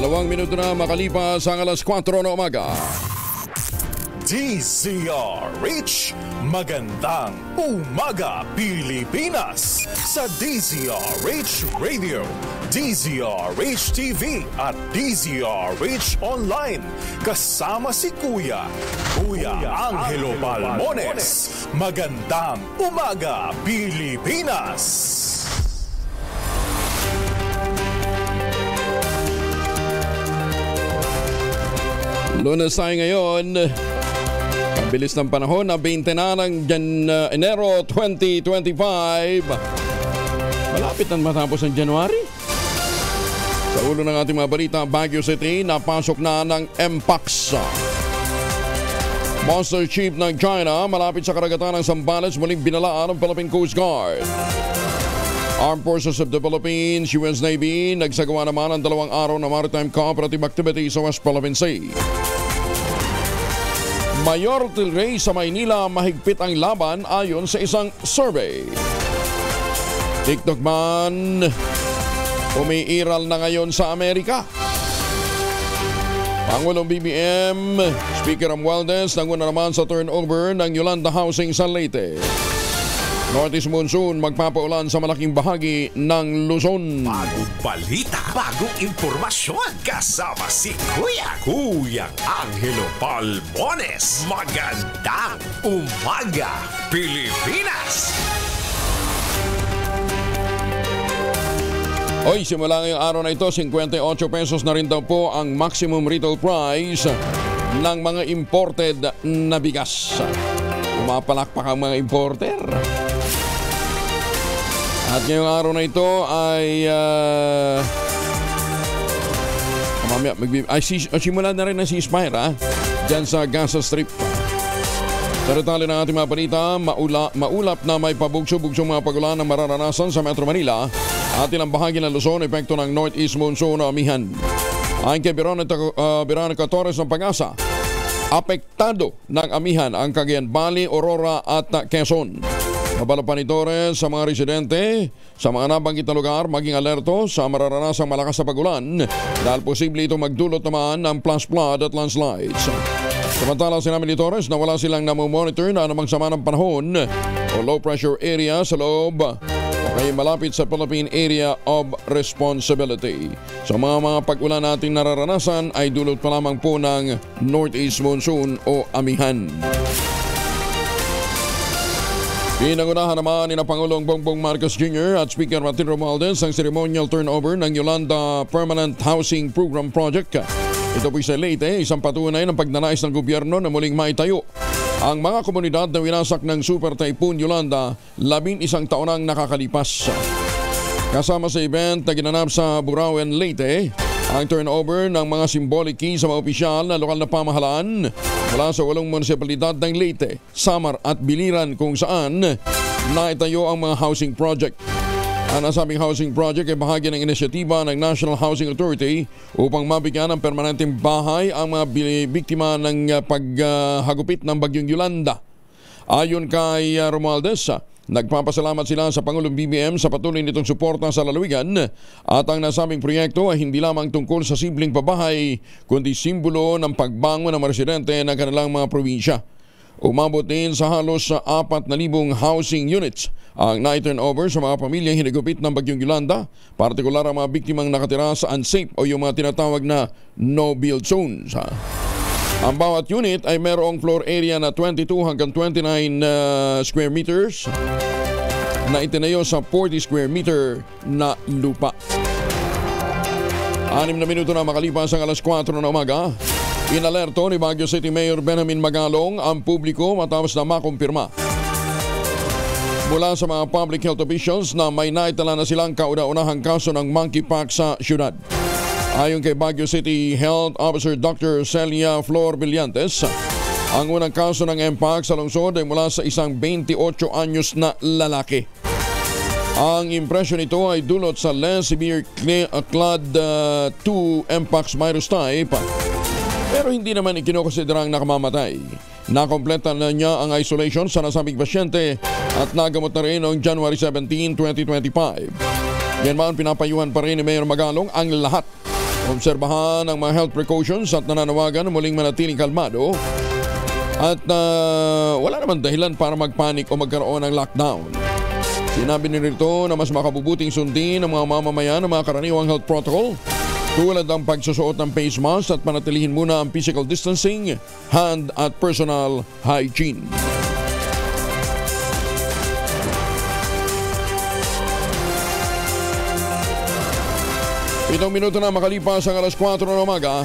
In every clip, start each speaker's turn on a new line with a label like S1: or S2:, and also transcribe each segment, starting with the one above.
S1: 2 minuto na makalipas ang alas 4 na umaga.
S2: DZRH, magandang umaga Pilipinas! Sa DZRH Radio, DZRH TV at DZRH Online. Kasama si Kuya Angelo Palmones. Magandang umaga Pilipinas!
S1: Lunes tayo ngayon. Ang bilis ng panahon na 20 na ng Enero 2025. Malapit na matapos ang January. Sa ulo ng ating mga balita, Baguio City, napasok na ng MPAX. Monster Ship ng China, malapit sa karagatan ng Zambales, muling binalaan ng Philippine Coast Guard. Armed Forces of the Philippines, US Navy, nagsagawa naman ng 2 araw na maritime cooperative activity sa West Philippine Sea. Mayoralty race sa Maynila, mahigpit ang laban ayon sa isang survey. TikTok man, umiiral na ngayon sa Amerika. Pangulong BBM, Speaker Romualdez, nanguna naman sa turnover ng Yolanda Housing sa Leyte. Northeast monsoon magpapaulan sa malaking bahagi ng Luzon.
S3: Bagong balita, bagong impormasyon. Kasama si Kuya Angelo Palmones. Magandang umaga, Pilipinas!
S1: Hoy, simula ngayong araw na ito, 58 pesos na rin daw po ang maximum retail price ng mga imported na bigas. Pumapalakpak ang mga importer. At ngayong araw na ito ay simula na rin ang ceasefire dyan sa Gaza Strip. Sa detalye ng ating mga balita, maulap na may pabugso-bugsong mga pagulan na mararanasan sa Metro Manila at ilang bahagi ng Luzon, epekto ng Northeast monsoon o amihan. Ayon kay Veronica Torres ng Pag-asa, apektado ng amihan ang Cagayan Valley, Aurora at Quezon. Mabala pa ni Torres sa mga residente sa mga nabanggit na lugar maging alerto sa mararanasang malakas na pagulan dahil posible ito magdulot naman ng flash flood at landslides. Samantala sinabi ni Torres na wala silang namomonitor na anumang sama ng panahon o low pressure area sa loob o kaya malapit sa Philippine Area of Responsibility. Sa mga pag-ulan natin nararanasan ay dulot pa lamang po ng Northeast monsoon o amihan. Pinangunahan naman ni Pangulong Bongbong Marcos Jr. at Speaker Martin Romualdez ang ceremonial turnover ng Yolanda Permanent Housing Program Project. Ito po sa Leyte, isang patunay ng pagnanais ng gobyerno na muling maitayo ang mga komunidad na winasak ng Super Typhoon Yolanda 11 taon ang nakakalipas. Kasama sa event na ginanap sa Burauen, Leyte, ang turnover ng mga symbolic key sa mga opisyal na lokal na pamahalaan mula sa 8 munisipalidad ng Leyte, Samar at Biliran kung saan naitayo ang mga housing project. Ang nasabing housing project ay bahagi ng inisyatiba ng National Housing Authority upang mabigyan ng permanenteng bahay ang mga biktima ng paghagupit ng bagyong Yolanda. Ayon kay Romualdez, nagpapasalamat sila sa Pangulong BBM sa patuloy nitong suporta sa lalawigan at ang nasabing proyekto ay hindi lamang tungkol sa simpleng pabahay kundi simbolo ng pagbangon ng mga residente ng kanilang mga probinsya. Umabot din sa halos 4,000 housing units ang na-turnover sa mga pamilyang hinagupit ng bagyong Yolanda, partikular ang mga biktimang nakatira sa unsafe o yung mga tinatawag na no-build zones. Ang bawat unit ay mayroong floor area na 22 hanggang 29 square meters na itinayo sa 40 square meter na lupa. 6 na minuto na makalipas ang alas 4 na umaga. Inalerto ni Baguio City Mayor Benjamin Magalong ang publiko matapos na makumpirma mula sa mga public health officials na may naitala na silang kauna-unahang kaso ng monkeypox sa syudad. Ayon kay Baguio City Health Officer Dr. Celia Flor Villantes, ang unang kaso ng mpox sa lungsod ay mula sa isang 28 anyos na lalaki. Ang impresyon nito ay dulot sa less severe Clade 2 mpox virus type, pero hindi naman ikinokonsiderang nakamamatay. Nakompleta na niya ang isolation sa nasabing pasyente at nagamot na rin noong January 17, 2025. Yan man, pinapayuhan pa rin ni Mayor Magalong ang lahat Obserbahan ang mga health precautions at nananawagan na muling manatiling kalmado. At wala naman dahilan para magpanik o magkaroon ng lockdown. Sinabi nito na mas makabubuting sundin ng mga mamamayan ng mga karaniwang health protocol tulad ng pagsusuot ng face mask at panatilihin muna ang physical distancing, hand at personal hygiene. Pitong minuto na makalipas ang alas 4 ng umaga.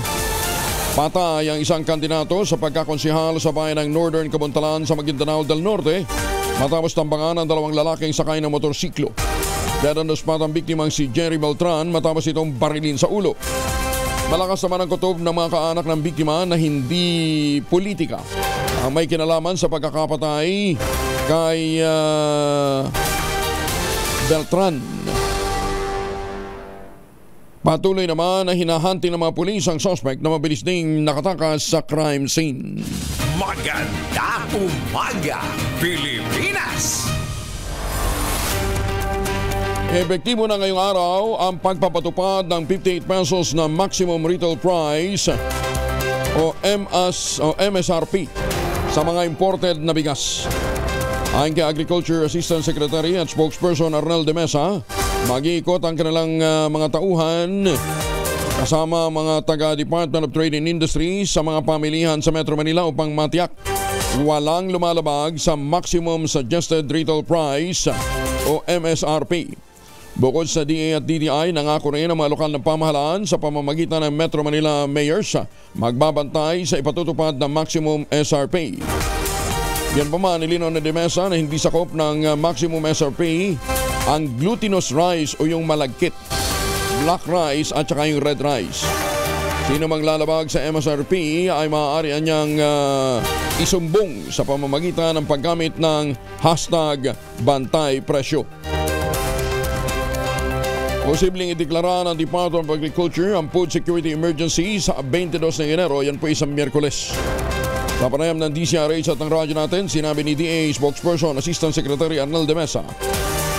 S1: Patay ang isang kandidato sa pagkakonsihal sa bayan ng Northern Kabuntalan sa Maguindanao del Norte matapos tambangan ang dalawang lalaking sakay ng motorsiklo. Dead-on-the-spot ang biktimang si Jerry Beltran matapos itong barilin sa ulo. Malakas naman ang kutob ng mga kaanak ng biktima na hindi politika ang may kinalaman sa pagkakapatay kay Beltran. Patuloy naman na hinahanting ng mga pulis ang suspect na mabilis ding nakatakas sa crime scene.
S3: Magandang umaga, Pilipinas!
S1: Epektibo na ngayong araw ang pagpapatupad ng 58 pesos na maximum retail price o MSRP sa mga imported na bigas. Ayon kay Agriculture Assistant Secretary at Spokesperson Arnel de Mesa, mag-iikot ang kanilang mga tauhan kasama mga taga-Department of Trade and Industry sa mga pamilihan sa Metro Manila upang matiyak walang lumalabag sa maximum suggested retail price o MSRP. Bukod sa DA at DTI, nangako rin ang mga lokal na pamahalaan sa pamamagitan ng Metro Manila Mayors magbabantay sa ipatutupad ng maximum SRP. Yan pa man, nilinaw na de Mesa na hindi sakop ng maximum SRP ang glutinous rice o yung malagkit, black rice at saka yung red rice. Sino mang lalabag sa MSRP ay maaari niyang isumbong sa pamamagitan ng paggamit ng hashtag Bantay Presyo. Posibleng ideklara ng Department of Agriculture ang food security emergency sa 22 ng Enero, yan po isang Miyerkules. Sa panayam ng DCRH at ng radyo natin, sinabi ni DA Spokesperson Assistant Secretary Arnel de Mesa,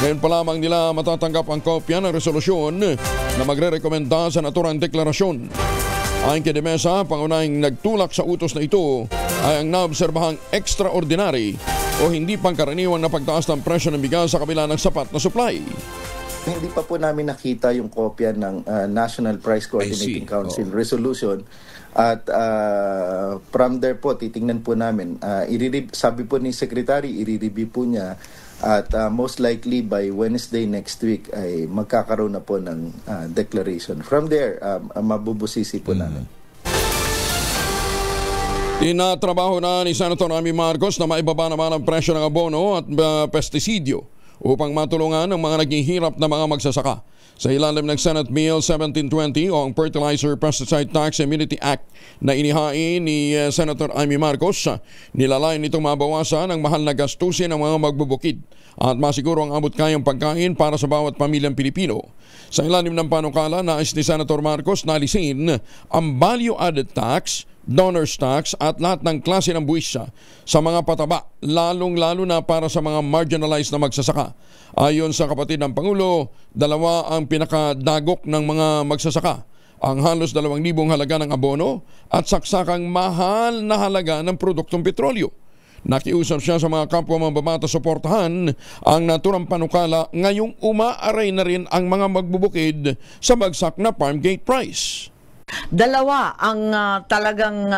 S1: ngayon pa lamang nila matatanggap ang kopya ng resolusyon na magre-rekomenda sa naturang deklarasyon. Ayon kay de Mesa, pangunahing nagtulak sa utos na ito ay ang naobserbahang extraordinary o hindi pangkaraniwang na pagtaas ng presyo ng bigas sa kabila ng sapat na supply.
S4: Hindi pa po namin nakita yung kopya ng National Price Coordinating Council resolution at from there po titingnan po namin, sabi po ni Secretary, i-review po niya at most likely by Wednesday next week ay magkakaroon na po ng declaration. From there, mabubusisi po namin.
S1: Tinatrabaho na ni Senator Amy Marcos na maibaba naman ang presyo ng abono at pestisidyo upang matulungan ang mga naghihirap na mga magsasaka. Sa ilalim ng Senate Bill 1720 o ang Fertilizer Pesticide Tax Immunity Act na inihain ni Senator Amy Marcos, nilalayan nitong mabawasan ang mahal na gastusin ng mga magbubukid at masiguro ang abot kayang pagkain para sa bawat pamilyang Pilipino. Sa ilalim ng panukala, nais ni Senator Marcos na alisin ang value-added tax, donor's tax at lahat ng klase ng buwis sa mga pataba, lalong-lalo na para sa mga marginalized na magsasaka. Ayon sa kapatid ng Pangulo, dalawa ang pinakadagok ng mga magsasaka. Ang halos 2,000 halaga ng abono at saksakang mahal na halaga ng produktong petrolyo. Nakiusap siya sa mga kapwa mambabatas suportahan ang naturang panukala ngayong umaaray na rin ang mga magbubukid sa bagsak na farm gate price.
S5: Dalawa ang talagang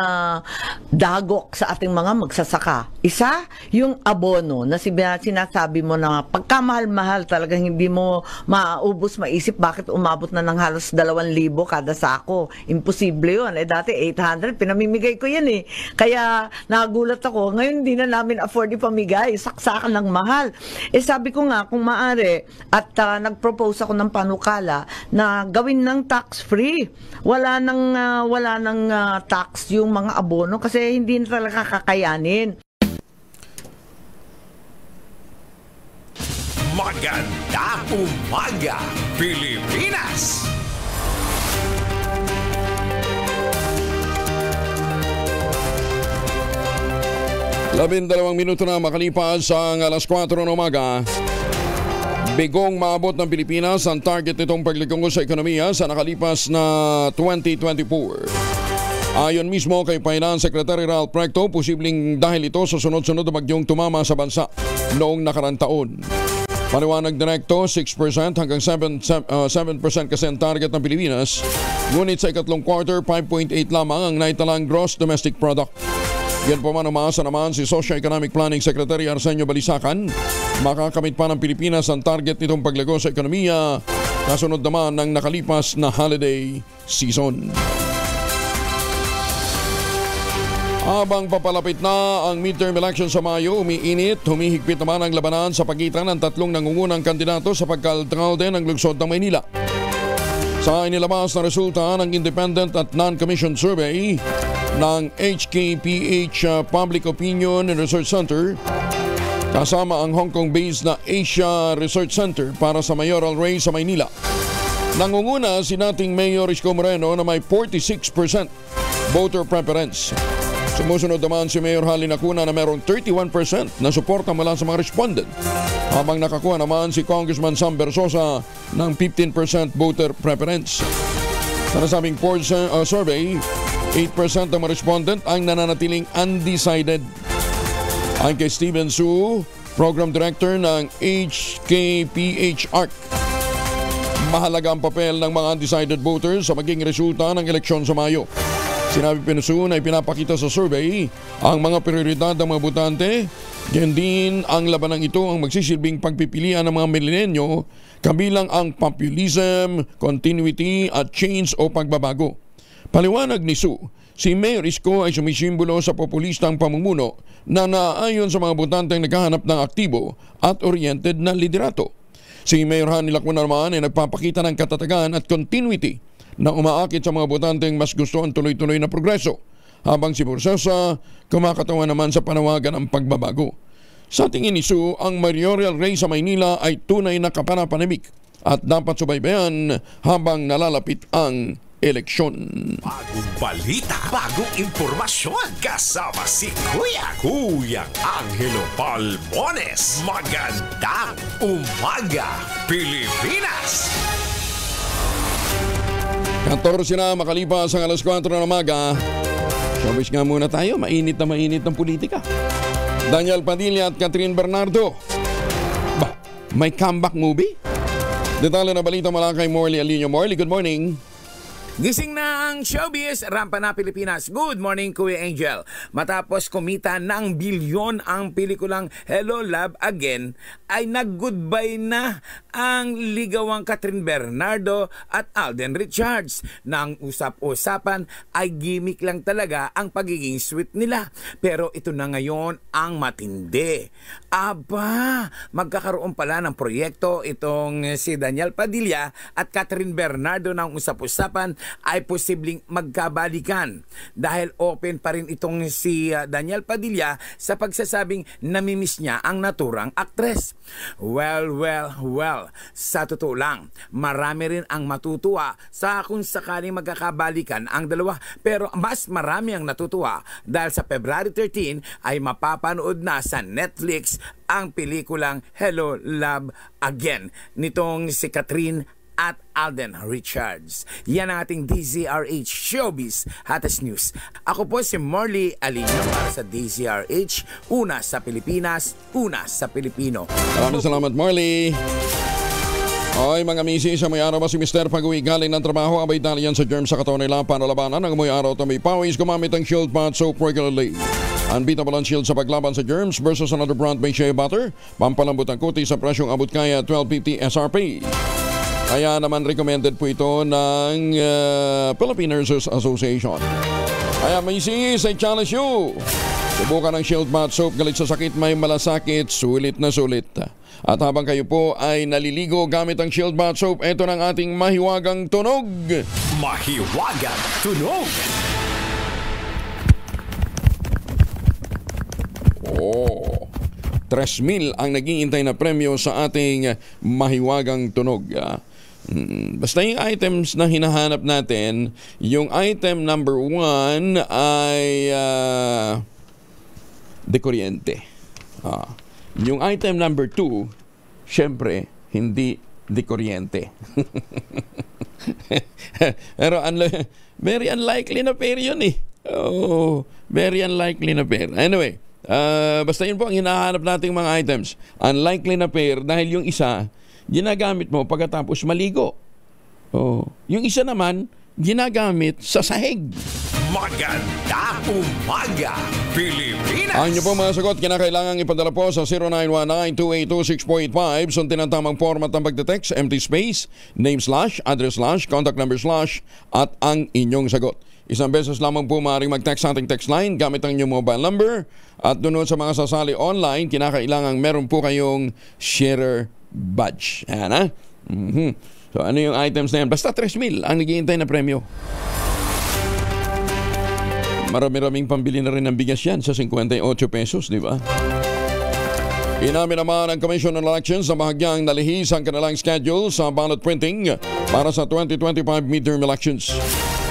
S5: dagok sa ating mga magsasaka. Isa, yung abono na sinasabi mo na pagkamahal-mahal talagang hindi mo maubos maisip bakit umabot na ng halos 2,000 kada sako. Imposible yun. Dati 800, pinamimigay ko yan eh. Kaya nagulat ako, ngayon hindi na namin afford ipamigay. Saksakan ng mahal. Sabi ko nga, kung maaari, at nag-propose ako ng panukala na gawin ng tax-free. Wala nang tax yung mga abono kasi hindi na talaga kakayanin.
S3: Magandang umaga, Pilipinas!
S1: Labindalawang minuto na makalipas ang alas 4 ng umaga. Bigong maabot ng Pilipinas ang target nitong pagligongo sa ekonomiya sa nakalipas na 2024. Ayon mismo kay Finance Secretary Ralph Recto, posibleng dahil ito sa sunod-sunod na bagyong tumama sa bansa noong nakarang taon. Paliwanag ni Recto, 6% hanggang 7% kasi ang target ng Pilipinas, ngunit sa ikatlong quarter, 5.8 lamang ang naitalang gross domestic product. Yan po man, umaasa naman si Socio-Economic Planning Secretary Arsenio Balisacan, makakamit pa ng Pilipinas ang target nitong paglago sa ekonomiya kasunod naman ng nakalipas na holiday season. Habang papalapit na ang midterm election sa Mayo, umiinit, humihigpit naman ang labanan sa pagitan ng tatlong nangungunang kandidato sa pagkalkalde ng lungsod ng Maynila. Sa inilabas na resulta ng independent at non-commissioned survey ng HKPH Public Opinion and Research Center, kasama ang Hong Kong-based na Asia Research Center para sa mayoral race sa Maynila. Nangunguna si dating Mayor Isko Moreno na may 46% voter preference. Sumusunod naman si Mayor Hali Lacuna na mayroong 31% na suporta mula sa mga respondent, habang nakakuha naman si Congressman Sam Bersosa ng 15% voter preference. Sa nasabing survey, 8% ng mga respondent ang nananatiling undecided. Ayon kay Steven Su, Program Director ng HKPH ARC, mahalaga ang papel ng mga undecided voters sa maging resulta ng eleksyon sa Mayo. Sinabi Pinuso na ipinapakita sa survey ang mga prioridad ng mga botante, yan din ang labanang ito ang magsisilbing pagpipilian ng mga milenyo, kabilang ang populism, continuity at change o pagbabago. Paliwanag ni Su, si Mayor Isko ay sumisimbolo sa populistang pamumuno na naayon sa mga botanteng naghahanap ng aktibo at oriented na liderato. Si Mayor Hani Lacuna naman ay nagpapakita ng katatagan at continuity na umaakit sa mga botanteng mas gusto ang tuloy-tuloy na progreso, habang si Bersosa kumakatawan naman sa panawagan ng pagbabago. Sa tingin ni Su, ang mayoral race sa Maynila ay tunay na kapanapanimik at dapat subaybayan habang nalalapit ang eleksyon.
S3: Bagong balita, bagong impormasyon, kasama si Kuyang Angelo Palmones. Magandang umaga, Pilipinas!
S1: 14 na makalipas ang alas 4 ng umaga. Showbiz nga muna tayo, mainit na mainit ng politika. Daniel Padilla at Catherine Bernardo. May comeback movie? Detalye na balita mula kay Morley Alinio. Morley, good morning.
S6: Gising na ang showbiz, rampa na Pilipinas. Good morning, Kuya Angel. Matapos kumita ng bilyon ang pelikulang Hello, Love Again, ay nag-goodbye na ang ligawang Catherine Bernardo at Alden Richards. Nang usap-usapan ay gimmick lang talaga ang pagiging sweet nila. Pero ito na ngayon ang matindi. Aba, magkakaroon pala ng proyekto itong si Daniel Padilla at Catherine Bernardo ng usap-usapan ay posibleng magkabalikan dahil open pa rin itong si Daniel Padilla sa pagsasabing namimiss niya ang naturang aktres. Well, sa totoo lang, marami rin ang matutuwa sa kung sakaling magkakabalikan ang dalawa, pero mas marami ang natutuwa dahil sa February 13 ay mapapanood na sa Netflix ang pelikulang Hello, Love Again nitong si Catherine at Alden Richards. Yan ang ating DZRH Showbiz Hottest News. Ako po si Morley Alinio para sa DZRH, una sa Pilipinas, una sa Pilipino.
S1: Maraming salamat, Morley. Ay, mga misi, sa may araw ba si Mr. Pag-uwi galing ng trabaho, abay dali yan sa germs sa katawan nila para labanan ang may araw at may pawis, gumamit ang Shield Bath Soap regularly. Unbeatable ang Shield sa paglaban sa germs versus another brand may shea butter. Pampalambot ang kuti sa presyong abot kaya 12.50 SRP. Kaya naman recommended po ito ng Philippine Nurses Association. Kaya may say challenge you. Subukan ng Shield Bath Soap, galit sa sakit, may malasakit, sulit na sulit. At habang kayo po ay naliligo gamit ang Shield Bath Soap, ito ng ating mahiwagang tunog.
S3: Mahiwagang tunog.
S1: Oh, 3,000 ang nag-iintay na premyo sa ating mahiwagang tunog. Basta yung items na hinahanap natin, yung item number 1 ay de kuryente. Yung item number 2, syempre, hindi di kuryente. Pero very unlikely na pair yun eh. Oh, very unlikely na pair. Anyway, basta yun po ang hinahanap nating mga items. Unlikely na pair dahil yung isa, ginagamit mo pagkatapos maligo. Oh, yung isa naman, ginagamit sa sahig.
S3: Magandang umaga, Pilipinas!
S1: Ang inyo po mga sagot, kinakailangan ipadala po sa 0919-282-6.5. Sundin ang tamang format ng pagdetext, empty space, name slash, address slash, contact number slash, at ang inyong sagot. Isang beses lamang po maaaring mag-text sa ating text line gamit ang inyong mobile number. At doon sa mga sasali online, kinakailangan meron po kayong sharer badge. Ayan ha? So ano yung items na yan? Basta 3,000 ang naghihintay na premyo. Marami-raming pambili na rin ng bigas yan sa 58 pesos, di ba? Inamin naman ang Commission on Elections na bahagyang nalihis ang kanilang schedule sa ballot printing para sa 2025 midterm elections.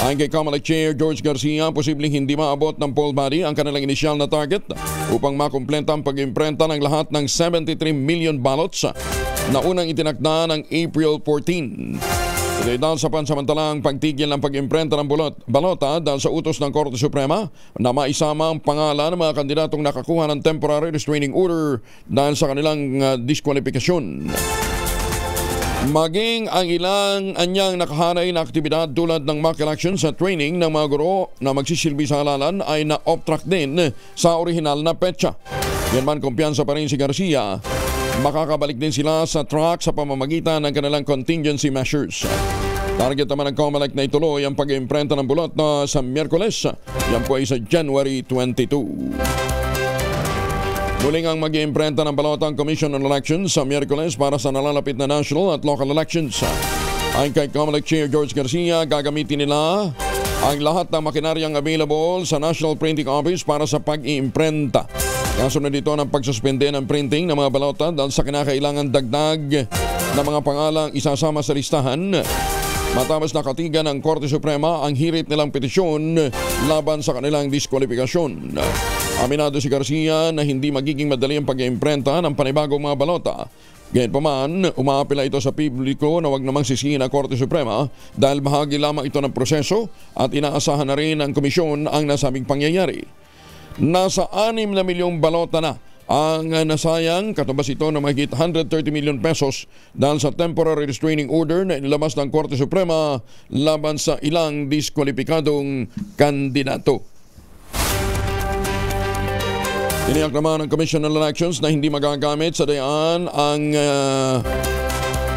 S1: Ayon kay Comelec Chair George Garcia, posibleng hindi maabot ng poll body ang kanilang inisyal na target upang makumplenta ang pag-imprenta ng lahat ng 73 million ballots na unang itinakda ng April 14. Ito'y dahil sa pansamantalang pagtigil ng pag-imprenta ng balota dahil sa utos ng Korte Suprema na maisama ang pangalan ng mga kandidatong nakakuha ng temporary restraining order dahil sa kanilang diskwalifikasyon. Maging ang ilang anyang nakahanay na aktibidad tulad ng mock elections at training ng mga guro na magsisilbi sa halalan ay na-off-track din sa orihinal na petsa. Yan man, kumpiyansa pa rin si Garcia. Makakabalik din sila sa track sa pamamagitan ng kanilang contingency measures. Target naman ng Comelec na ituloy ang pag-imprenta ng bulot na sa Miyerkules. Yan po ay sa January 22. Muling ang mag-iimprenta ng balota ang Commission on Elections sa Miyerkules para sa nalalapit na national at local elections. Ayon kay Comelec Chair George Garcia, gagamitin nila ang lahat ng makinaryang available sa National Printing Office para sa pag-iimprenta. Kasunod dito ng pagsuspende ng printing ng mga balota dahil sa kinakailangan dagdag na mga pangalang isasama sa listahan. Matapos nakatigan ng Korte Suprema ang hirit nilang petisyon laban sa kanilang diskwalifikasyon. Aminado si Garcia na hindi magiging madali ang pag-iimprenta ng panibagong mga balota. Gayunpaman, umaapela ito sa publiko na wag namang sisihin ang Korte Suprema dahil bahagi lamang ito ng proseso at inaasahan na rin ng komisyon ang nasabing pangyayari. Nasa 6 na milyong balota na ang nasayang, katubas ito na mahigit 130 million pesos dahil sa temporary restraining order na inilabas ng Korte Suprema laban sa ilang diskwalipikadong kandidato. Tiniyak naman ng Commission on Elections na hindi magagamit sa dayaan ang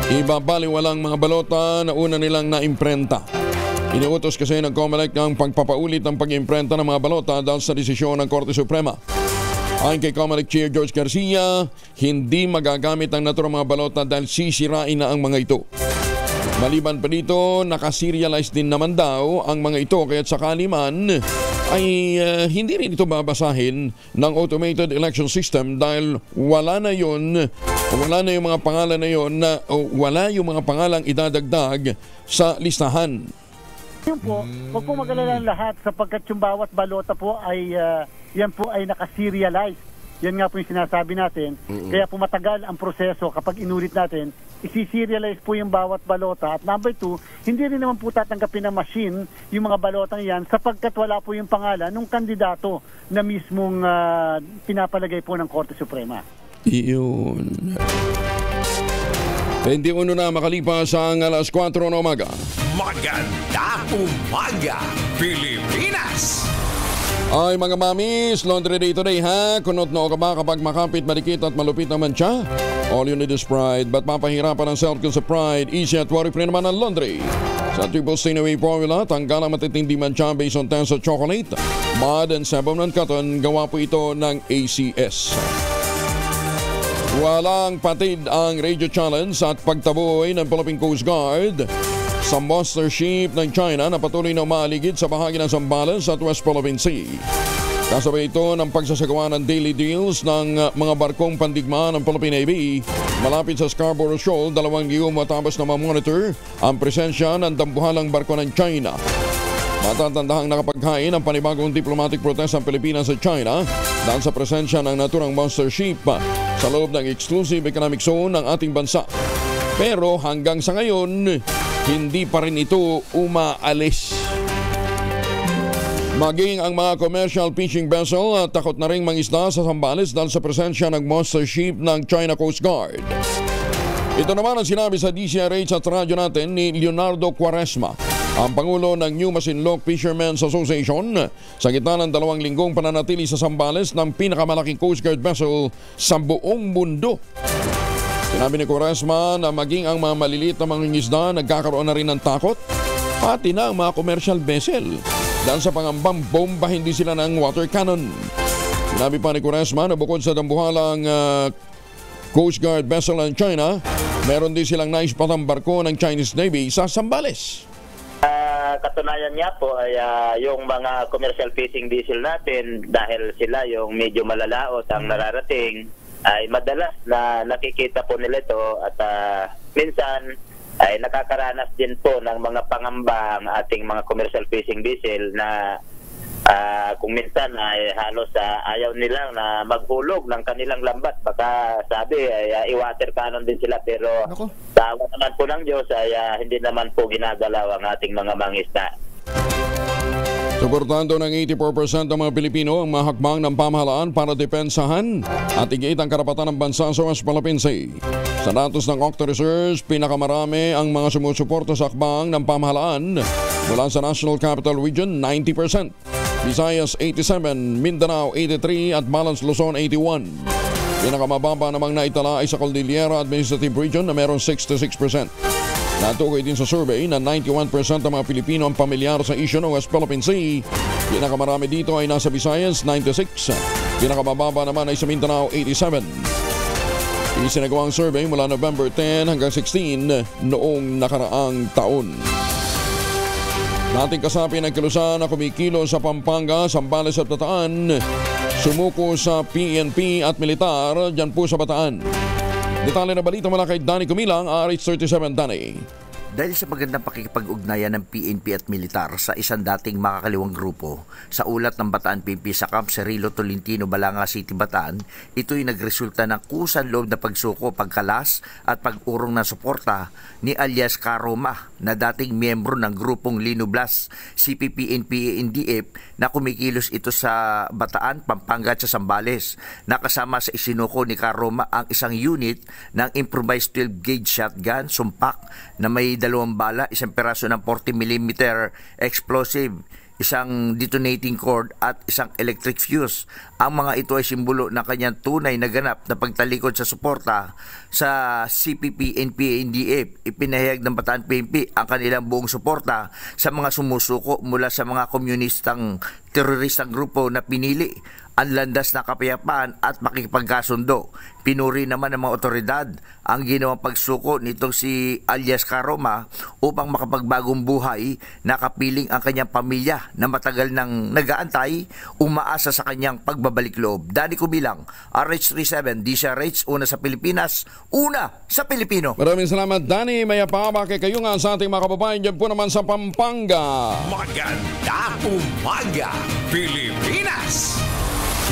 S1: ibabaliwalang mga balota na una nilang naimprenta. Iniutos kasi ng Comelec ang pagpapaulit ng pag-imprenta ng mga balota dahil sa desisyon ng Korte Suprema. Ayon kay Comelec Chair George Garcia, hindi magagamit ang naturang mga balota dahil sisirain na ang mga ito. Maliban pa dito, nakaserialize din naman daw ang mga ito kaya't sakali man ay hindi rin ito babasahin ng automated election system dahil wala na yung mga pangalan na yon na wala yung mga pangalang idadagdag sa listahan.
S7: Yun po, huwag po mag-alala lahat sapagkat yung bawat balota po ay yan po ay naka-serialize. Yan nga po yung sinasabi natin. Kaya po matagal ang proseso kapag inulit natin, isi-serialize po yung bawat balota. At number 2, hindi rin naman po tatanggapin ng machine yung mga balotang yan sapagkat wala po yung pangalan ng kandidato na mismong pinapalagay po ng Korte Suprema.
S1: Iyon. 21 na makalipas ang alas 4 ng umaga.
S3: Magandang umaga, Pilipinas!
S1: Ay mga mamis, laundry day today ha. Kunot na ka ba kapag makapit, marikit at malupit naman siya? All you need is pride. Ba't mapahirapan ang self-kill sa pride? Easy at worry-free naman ang laundry. Sa triple stain away formula, tanggal ang matitindi mancha based on tensa chocolate, mud and sebum ng cotton. Gawa po ito ng ACS. Walang patid ang radio challenge at pagtaboy ng Philippine Coast Guard sa monster ship ng China na patuloy na umaaligid sa bahagi ng Zambales at West Philippine Sea. Kasabay ito ng pagsasagawa ng daily deals ng mga barkong pandigma ng Philippine Navy malapit sa Scarborough Shoal 2 linggo matapos na ma-monitor ang presensya ng dambuhalang barko ng China. Matatandahang nakapaghain ang panibagong diplomatic protest ng Pilipinas sa China dahil sa presensya ng naturang monster ship sa loob ng exclusive economic zone ng ating bansa. Pero hanggang sa ngayon, hindi pa rin ito umaalis. Maging ang mga commercial fishing vessel at takot na ring mangisda sa Zambales dahil sa presensya ng monster ship ng China Coast Guard. Ito naman ang sinabi sa DCRH at radyo natin ni Leonardo Quaresma, ang Pangulo ng New Masinloc Fishermen's Association, sa gitna ng 2 linggong pananatili sa Zambales ng pinakamalaking Coast Guard vessel sa buong mundo. Sinabi ni Quaresma na maging ang mga maliliit na mangingisda nagkakaroon na rin ng takot, pati na ang mga commercial vessel, dahil sa pangambang bombahin din sila ng water cannon. Sinabi pa ni Quaresma na bukod sa dambuhalang Coast Guard vessel ng China, meron din silang naispatang barko ng Chinese Navy sa Zambales.
S8: Katunayan nga po ay yung mga commercial fishing vessel natin, dahil sila yung medyo malalaot ang nararating, ay madalas na nakikita po nila ito at minsan ay nakakaranas din po ng mga pangamba ang ating mga commercial fishing vessel na kung minsan ay halos ayaw nilang na maghulog ng kanilang lambat. Baka sabi ay i-water cannon din sila, pero sa awa naman po ng Diyos ay hindi naman po ginagalaw ang ating mga mangisda.
S1: Suportando ng 84% ng mga Pilipino ang mga hakbang ng pamahalaan para depensahan at igit ang karapatan ng bansa sa West Philippine Sea. Sa datos ng Octo Research, pinakamarami ang mga sumusuporta sa hakbang ng pamahalaan mula sa National Capital Region, 90%, Visayas 87%, Mindanao 83% at Balance Luzon 81%. Pinakamababa namang naitala ay sa Cordillera Administrative Region na meron 66%. Natukoy din sa survey na 91% ng mga Pilipino ang pamilyar sa isyu ng West Philippine Sea. Pinakamarami dito ay nasa Visayas, 96%. Pinakamababa naman ay sa Mindanao, 87%. Isinagawa ang survey mula November 10 hanggang 16 noong nakaraang taon. Nating kasapi ng kilusan na kumikilo sa Pampanga, Zambales at Bataan. Sumuko sa PNP at militar dyan po sa Bataan. Detalye na balita mula kay Danny Kumilang, RH37 Danny.
S9: Dahil sa magandang pakikipag-ugnayan ng PNP at militar sa isang dating makakaliwang grupo, sa ulat ng Bataan PNP sa Camp Cirilo Tolentino, Balanga City, Bataan, ito'y nagresulta ng kusang loob na pagsuko, pagkalas at pag-urong ng suporta ni alias Karoma na dating miyembro ng grupong Linublas, CPP-NPA-NDF na kumikilos ito sa Bataan, Pampanga at sa Zambales. Nakasama sa isinuko ni Karoma ang isang unit ng improvised 12-gauge shotgun, sumpak na may 2 bala, isang peraso ng 40mm explosive, isang detonating cord at isang electric fuse. Ang mga ito ay simbolo ng kanyang tunay na ganap na pagtalikod sa suporta sa CPP-NPA-NDF. Ipinahayag ng Bataan PNP ang kanilang buong suporta sa mga sumusuko mula sa mga komunistang teroristang grupo na pinili ang landas na kapayapaan at makikipagkasundo. Pinuri naman ng mga otoridad ang ginawang pagsuko nitong si alias Karoma upang makapagbagong buhay, nakapiling ang kanyang pamilya na matagal nang nag-aantay, umaasa sa kanyang pagbabalik loob. Danny Kubilang, RH37, DCRH, una sa Pilipinas, una sa Pilipino.
S1: Maraming salamat, Danny. May apama kay kayo nga sa ating mga kababayan dyan po naman sa Pampanga.
S3: Maganda umaga, Pilipinas!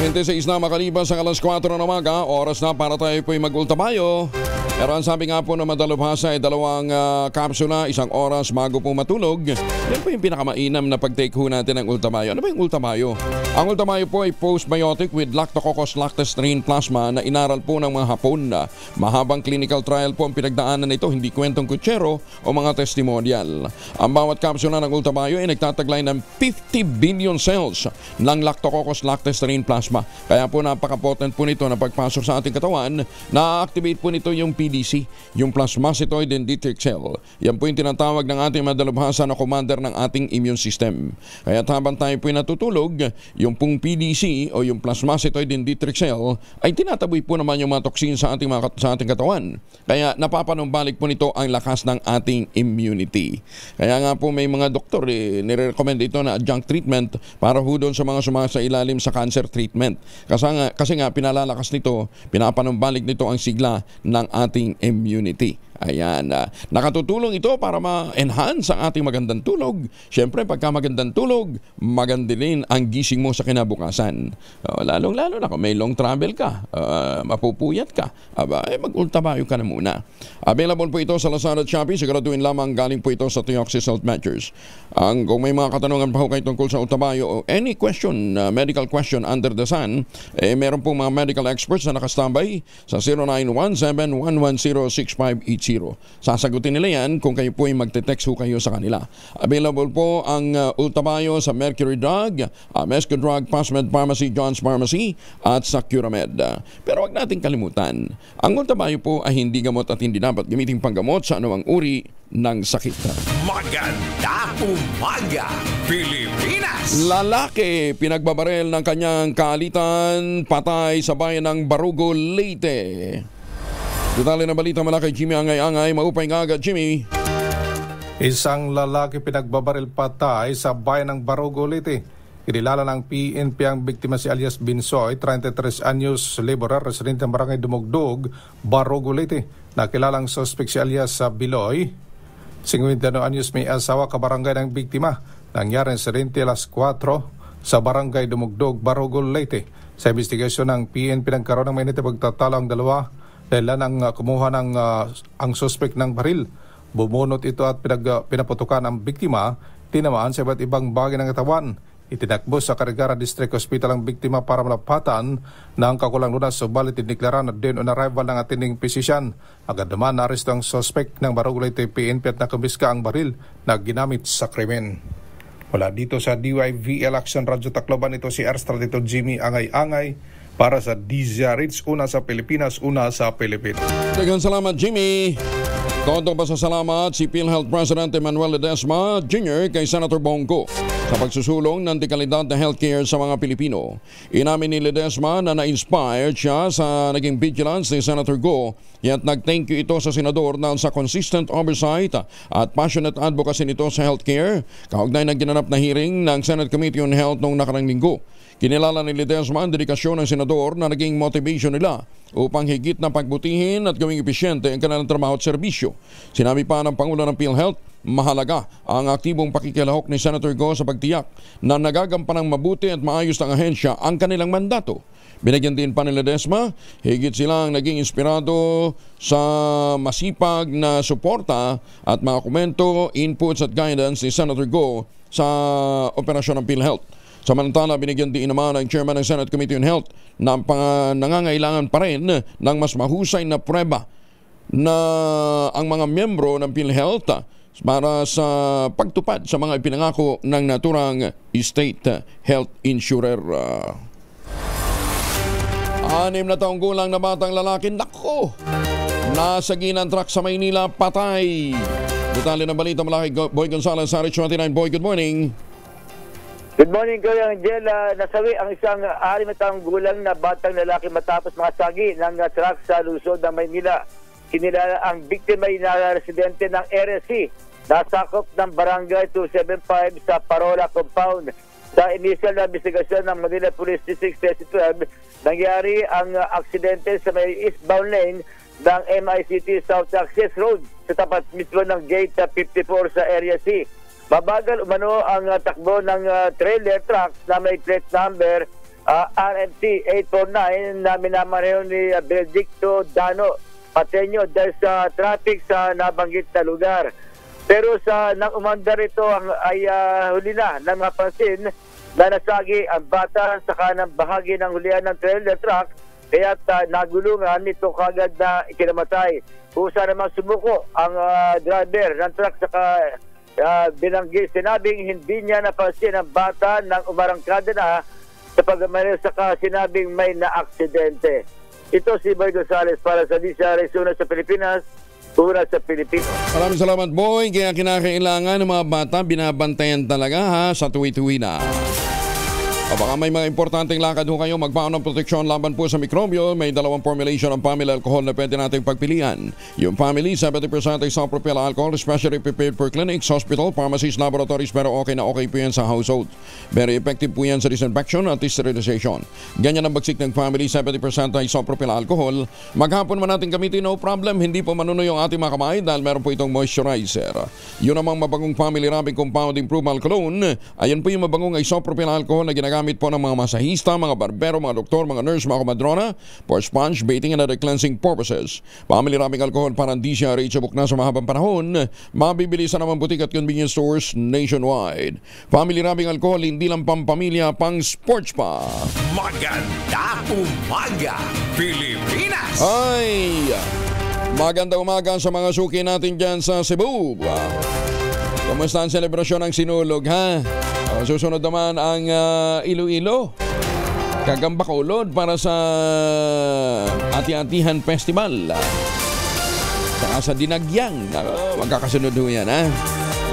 S1: 26 na makalipas ang alas 4 ng umaga, oras na para tayo po'y mag-ultamayo. Pero ang sabi nga po ng madalubhasa ay 2 kapsula, 1 oras bago po matulog. Yan po yung pinakamainam na pag-take ho natin ng ultamayo. Ano ba yung ultamayo? Ang ultamayo po ay postbiotic with Lactococcus lactestrin plasma na inaral po ng mga Hapon. Mahabang clinical trial po ang pinagdaanan nito, hindi kwentong kutsero o mga testimonial. Ang bawat kapsula ng ultamayo ay nagtataglay ng 50 billion cells ng Lactococcus lactestrin plasma. Kaya po napaka-potent po nito na pagpasok sa ating katawan, na-activate po nito yung PDC, yung plasmacytoid dendritic cell. Yan po yung tinatawag ng ating madalubhasa na commander ng ating immune system. Kaya habang tayo po natutulog, yung pong PDC o yung plasmacytoid dendritic cell ay tinataboy po naman yung mga toxin sa ating katawan. Kaya napapanumbalik po nito ang lakas ng ating immunity. Kaya nga po may mga doktor nire-recommend ito na adjunct treatment para ho doon sa mga sumasailalim sa cancer treatment. Kasi nga pinalalakas nito, pinapanumbalik nito ang sigla ng ating immunity. Ayan, nakatutulong ito para ma-enhance ang ating magandang tulog. Siyempre, pagka magandang tulog, maganda din ang gising mo sa kinabukasan. Lalong-lalo na kung may long travel ka, mapupuyat ka, mag-ultabayo ka na muna. Available po ito sa Lazada at Shopee. Siguraduhin lamang galing po ito sa Teoxys Health Measures. Kung may mga katanungan pa ho kayo tungkol sa ultabayo o any question, medical question under the sun, meron pong mga medical experts na nakastambay sa 0917-110-6580. Sasagutin nila yan kung kayo po ay magte-text ho kayo sa kanila. Available po ang ultabayo sa Mercury Drug, Mesco Drug, Pasmed Pharmacy, John's Pharmacy at sa Curamed. Pero wag natin kalimutan, ang ultabayo po ay hindi gamot at hindi dapat gamitin panggamot sa anumang uri ng sakit.
S3: Maganda umaga, Pilipinas!
S1: Lalaki pinagbabarel ng kanyang kaalitan, patay sa bayan ng Barugo, Leyte. Detalye ng balita mula kay Jimmy Angay-Angay. Maupay nga agad, Jimmy.
S10: Isang lalaki pinagbabaril patay sa bayan ng Barugo, Leyte. Kinilala ng PNP ang biktima si alias Binsoy, 33 anyos, laborer, residente ng barangay Dumugdog, Barugo, Leyte. Nakilalang suspect si alias Biloy, 51 anyos, may asawa, kabarangay ng biktima. Nangyari insidente alas 4 sa barangay Dumugdog, Barugo, Leyte. Sa investigasyon ng PNP nagkaroon ng mainit na pagtatalo ang dalawa dahil nang kumuha ng ang suspect ng baril. Bumunot ito at pinaputukan ang biktima, tinamaan sa iba't ibang bagay ng katawan. Itinakbo sa Carigara District Hospital ang biktima para malapatan ng kakulang lunas, subalit ideklara na dead on arrival ng attending physician. Agad naman naaresto ang suspect ng Barugo, Leyte PNP at nakumpiska ang baril na ginamit sa krimen. Wala dito sa DYVL Action Radyo Tacloban, ito si Airstratito Jimmy Angay-Angay para sa DZRH, una sa Pilipinas, una sa Pilipinas.
S1: Daghang salamat, Jimmy. Todo pasasalamat si PhilHealth President Emmanuel Ledesma Jr. kay Senator Bongo sa pagsusulong ng dekalidad na healthcare sa mga Pilipino. Inamin ni Ledesma na na-inspired siya sa naging vigilance ni Senator Go, at nag-thank you ito sa Senador dahil sa consistent oversight at passionate advocacy nito sa healthcare, kaugnay ng ginanap na hearing ng Senate Committee on Health noong nakarang linggo. Kinilala ni Ledesma ang dedikasyon ng Senador na naging motivation nila upang higit na pagbutihin at gawing episyente ang kanilang trabaho at serbisyo. Sinabi pa ng Pangulo ng PhilHealth, mahalaga ang aktibong pakikilahok ni Senator Go sa pagtiyak na nagagampanang mabuti at maayos ng ahensya ang kanilang mandato. Binigyan din pa ni Ledesma, higit silang naging inspirado sa masipag na suporta at mga komento, inputs at guidance ni Senator Go sa operasyon ng PhilHealth. Samantala, binigyan din naman ng Chairman ng Senate Committee on Health na nangangailangan pa rin ng mas mahusay na prueba na ang mga miyembro ng PhilHealth para sa pagtupad sa mga ipinangako ng naturang state health insurer. 6 na taong gulang na batang lalaki, nako, nasa ginang truck sa Maynila, patay. Detalye ng balita mula kay Boy Gonzales, RH 29. Boy, good morning.
S11: Good morning, Kuya Angel. Nasawi ang isang 6 na taong gulang na batang lalaki matapos makasagi ng truck sa lungsod ng Maynila. Kinilala ang biktima na residente ng RSC, nasakop ng Barangay 275 sa Parola Compound. Sa initial na investigasyon ng Manila Police District 12, nangyari ang aksidente sa may eastbound lane ng MICT South Access Road sa tapat mismo ng Gate 54 sa Area C. Mabagal umano ang takbo ng trailer truck na may plate number RMC 849 na minamaneho ni Benedicto Dano Pateño dahil sa traffic sa nabanggit na lugar. Pero sa nang umandar ito ay huli na ng mapansin na nasagi ang bata sa kanang bahagi ng hulihan ng trailer truck, kaya nagulungan nito kagad na ikinamatay. Kusa namang sumuko ang driver ng truck sa sinabing hindi niya napansin ang bata nang umarangkada na sa pagmamaneho, saka sinabing may na-aksidente. Ito si Boy Gonzales para sa DZRH, una sa Pilipinas, una sa Pilipino.
S1: Maraming salamat, Boy. Kaya kinakailangan ng mga bata, binabantayan talaga ha, sa tuwi-tuwi na. Baka may mga importanteng lakad ho kayo, magpaon ng proteksyon laban po sa mikrobyo. May dalawang formulation ng family alcohol na pwede nating pagpilian. Yung family, 70% isopropyl alcohol, specially prepared for clinics, hospital, pharmacies, laboratories, pero okay na okay po yan sa household. Very effective po yan sa disinfection at sterilization. Ganyan ang bagsik ng family, 70% isopropyl alcohol. Maghapon man natin gamitin, no problem. Hindi po manunoy yung ating mga kamay dahil meron po itong moisturizer. Yun namang mabangong family rubbing compound improvement cologne. Ayan po yung mabangong isopropyl alcohol na ginagamit po ng mga masahista, mga barbero, mga doktor, mga nurse, mga komadrona for sponge, bathing, and other cleansing purposes. Family rubbing alcohol para hindi siya reachable na sa mahabang panahon. Mabibili sa naman butik at convenience stores nationwide. Family rubbing alcohol, hindi lang pampamilya, pang sports pa.
S3: Maganda umaga, Pilipinas!
S1: Ay! Magandang umaga sa mga suki natin dyan sa Cebu. Kamusta ang selebrasyon ng sinulog, ha? Susunod naman ang Iloilo. Kagambak Ulod para sa Ati-Atihan Festival. Saka sa Dinagyang. Magkakasunod ho yan, ha?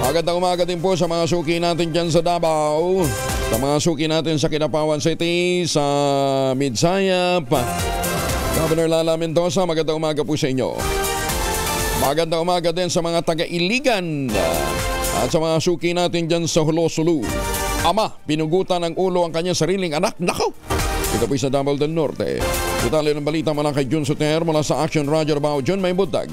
S1: Magandang umaga din po sa mga suki natin dyan sa Davao. Sa mga suki natin sa Kinapawan City, sa Midsayap. Governor Lala Mendoza, magandang umaga po sa inyo. Magandang umaga din sa mga taga-Iligan. At sa mga suki natin dyan sa Hulosulu. Ama, pinugutan ng ulo ang kanyang sariling anak. Nako! Ito po sa Davao del Norte. Detalye ng balita mula kay Jun Soter mula sa Action Radio Davao. Jun, may buntag.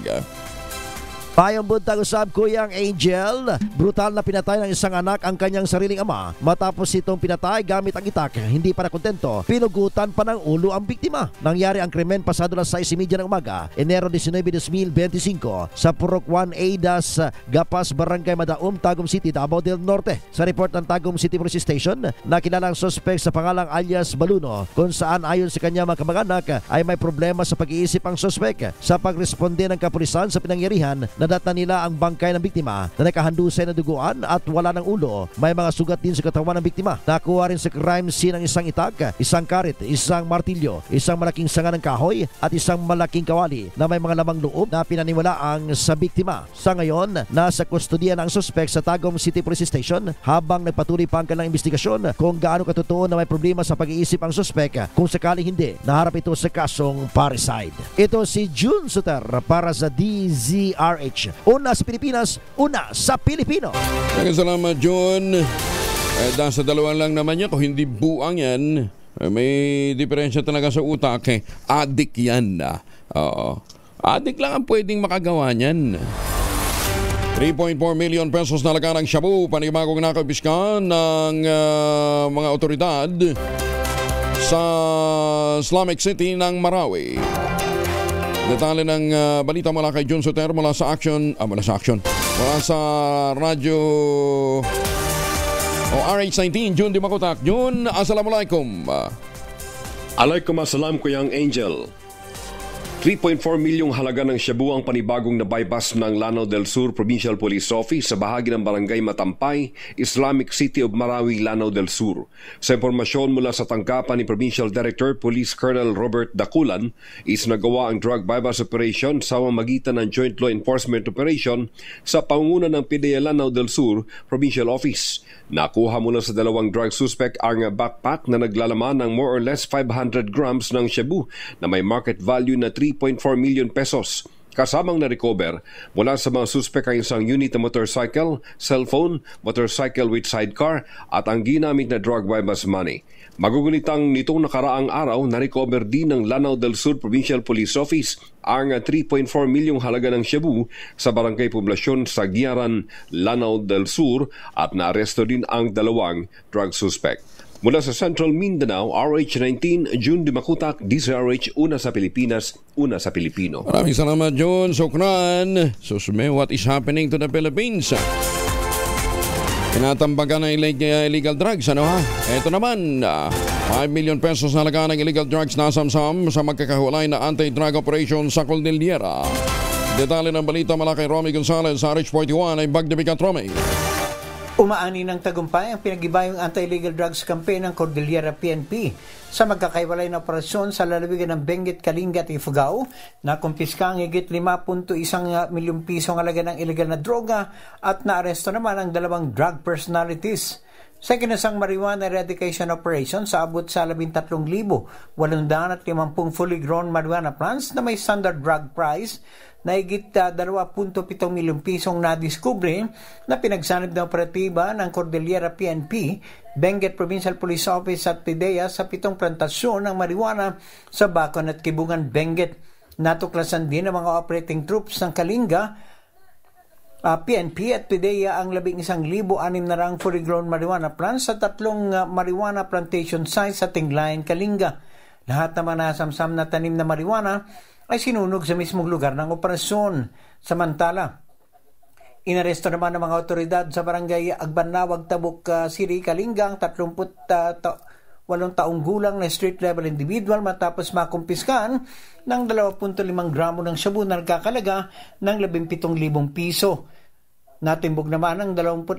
S12: Payong buntag usab, Kuyang Angel. Brutal na pinatay ng isang anak ang kanyang sariling ama. Matapos itong pinatay gamit ang itak, hindi pa na kontento, pinugutan pa ng ulo ang biktima. Nangyari ang krimen pasado las 6:30 ng umaga, Enero 19, 2025 sa Purok 1A das Gapas, Barangay Madaum, Tagum City, Davao del Norte. Sa report ng Tagum City Police Station, nakilala ang suspect sa pangalang alias Baluno, kung saan ayon sa kanya mga kamag-anak ay may problema sa pag-iisip ang suspect. Sa pagresponde ng kapulisan sa pinangyarihan, nadata nila ang bangkay ng biktima na nakahandusay na duguan at wala ng ulo. May mga sugat din sa katawan ng biktima. Nakuha rin sa crime scene ang isang itak, isang karit, isang martilyo, isang malaking sanga ng kahoy at isang malaking kawali na may mga lamang loob na pinaniwalaang sa biktima. Sa ngayon, nasa kustodiya ng suspect sa Tagum City Police Station habang nagpatuloy pa ang kanilang investigasyon kung gaano katotoo na may problema sa pag-iisip ang suspect. Kung sakaling hindi, naharap ito sa kasong parricide. Ito si Jun Soter para sa DZRH. Una sa Pilipinas, una sa Pilipino.
S1: Salamat, Jun. Nasa dalawang lang naman yan. Kung hindi buang yan, may diferensya talaga sa utak. Adik yan. Adik lang ang pwedeng makagawa niyan. 3.4 million pesos na laga ng shabu, panibagong nakabiska ng mga otoridad sa Islamic City ng Marawi. Detalye ng balita mula kay Jun Soter mula sa Action. Mula sa Radyo RH19, Jun Di Makotak. Jun, assalamualaikum.
S13: Alaikum assalam, Kuyang Angel. 3.4 milyong halaga ng shabu ang panibagong na bypass ng Lanao del Sur Provincial Police Office sa bahagi ng Barangay Matampay, Islamic City of Marawi, Lanao del Sur. Sa impormasyon mula sa tanggapan ni Provincial Director Police Colonel Robert Daculan, isinagawa ang drug bypass operation sa pamamagitan ng Joint Law Enforcement Operation sa pangunguna ng PDEA Lanao del Sur Provincial Office. Nakuha mula sa dalawang drug suspect ang backpack na naglalaman ng more or less 500 grams ng shabu na may market value na 3.4 million pesos. Kasamang na-recover mula sa mga suspect ang isang unit na motorcycle, cellphone, motorcycle with sidecar at ang ginamit na drug bypass money. Magugulitang nitong nakaraang araw, na-recover din ng Lanao del Sur Provincial Police Office ang 3.4 milyong halaga ng shabu sa barangay poblasyon sa Giaran, Lanao del Sur at naaresto din ang dalawang drug suspect. Mula sa Central Mindanao, RH19, Jun Di Makutak, DZRH, una sa Pilipinas, una sa Pilipino.
S1: Maraming salamat, Jun. Sukran. Susme, what is happening to the Philippines? Tinatambagan ng illegal drugs, ano ha? Ito naman, 5 million pesos na halaga ng illegal drugs na samsam sa magkakahulay na anti-drug operation sa Cordillera. Detalye ng balita mula kay Romy Gonzalez sa RH41 ay Bagdabigat Romy.
S14: Umaani ng tagumpay ang pinag-ibayong anti-illegal drugs campaign ng Cordillera PNP sa magkakaiwalay na operasyon sa lalawigan ng Benguet, Kalinga at Ifugao na kumpiska ang higit 5.1 milyong piso ang halaga ng illegal na droga at naaresto naman ang dalawang drug personalities. Sa kinasang marijuana eradication operation sa abot sa 13,850 fully grown marijuana plants na may standard drug price na higit 2.7 milyong pisong nadiskubre na pinagsanib na operatiba ng Cordillera PNP, Benguet Provincial Police Office at PIDEA sa 7 plantasyon ng marijuana sa Bacon at Kibungan, Benguet. Natuklasan din ng mga operating troops ng Kalinga, PNP at PIDEA ang 11,600 fully grown marijuana plants sa 3 marijuana plantation sites sa Tinglayan, Kalinga. Lahat naman nasamsam na tanim na marijuana ay sinunog sa mismong lugar ng operasyon. Samantala, inaresto naman ng mga otoridad sa barangay Agbanawag, Tabuk City, Kalinga ang 38 taong gulang na street-level individual matapos makumpiskan ng 2.5 gramo ng shabu na nagkakalaga ng 17,000 piso. Natimbog naman ang 25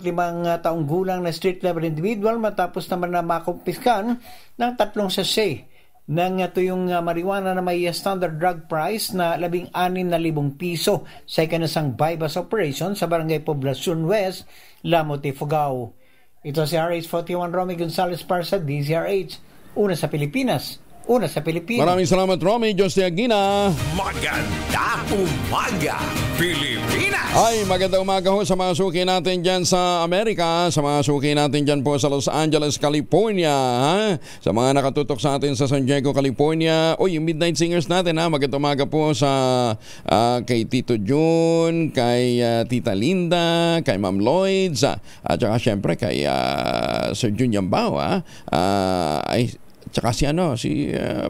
S14: taong gulang na street-level individual matapos naman na makumpiskan ng 3 sachet ng tuyong marijuana na may standard drug price na 16,000 piso sa ikanasang bypass operation sa Barangay Poblacion West, Lamote, Ifugao. Ito si RH41 Romy Gonzales para sa DZRH. Una sa Pilipinas, una sa Pilipinas.
S1: Maraming salamat, Romy. Diyos ti Agina.
S3: Maganda umaga, Pilipinas!
S1: Ay, magandang umaga ho sa mga suki natin dyan sa Amerika, sa mga suki natin dyan po sa Los Angeles, California, ha? Sa mga nakatutok sa atin sa San Diego, California. Uy, yung Midnight Singers natin, ha? Magandang umaga po sa kay Tito June, kay Tita Linda, kay Ma'am Lloyds, at saka syempre kay Sir Jun Yambao, ha? Tsaka si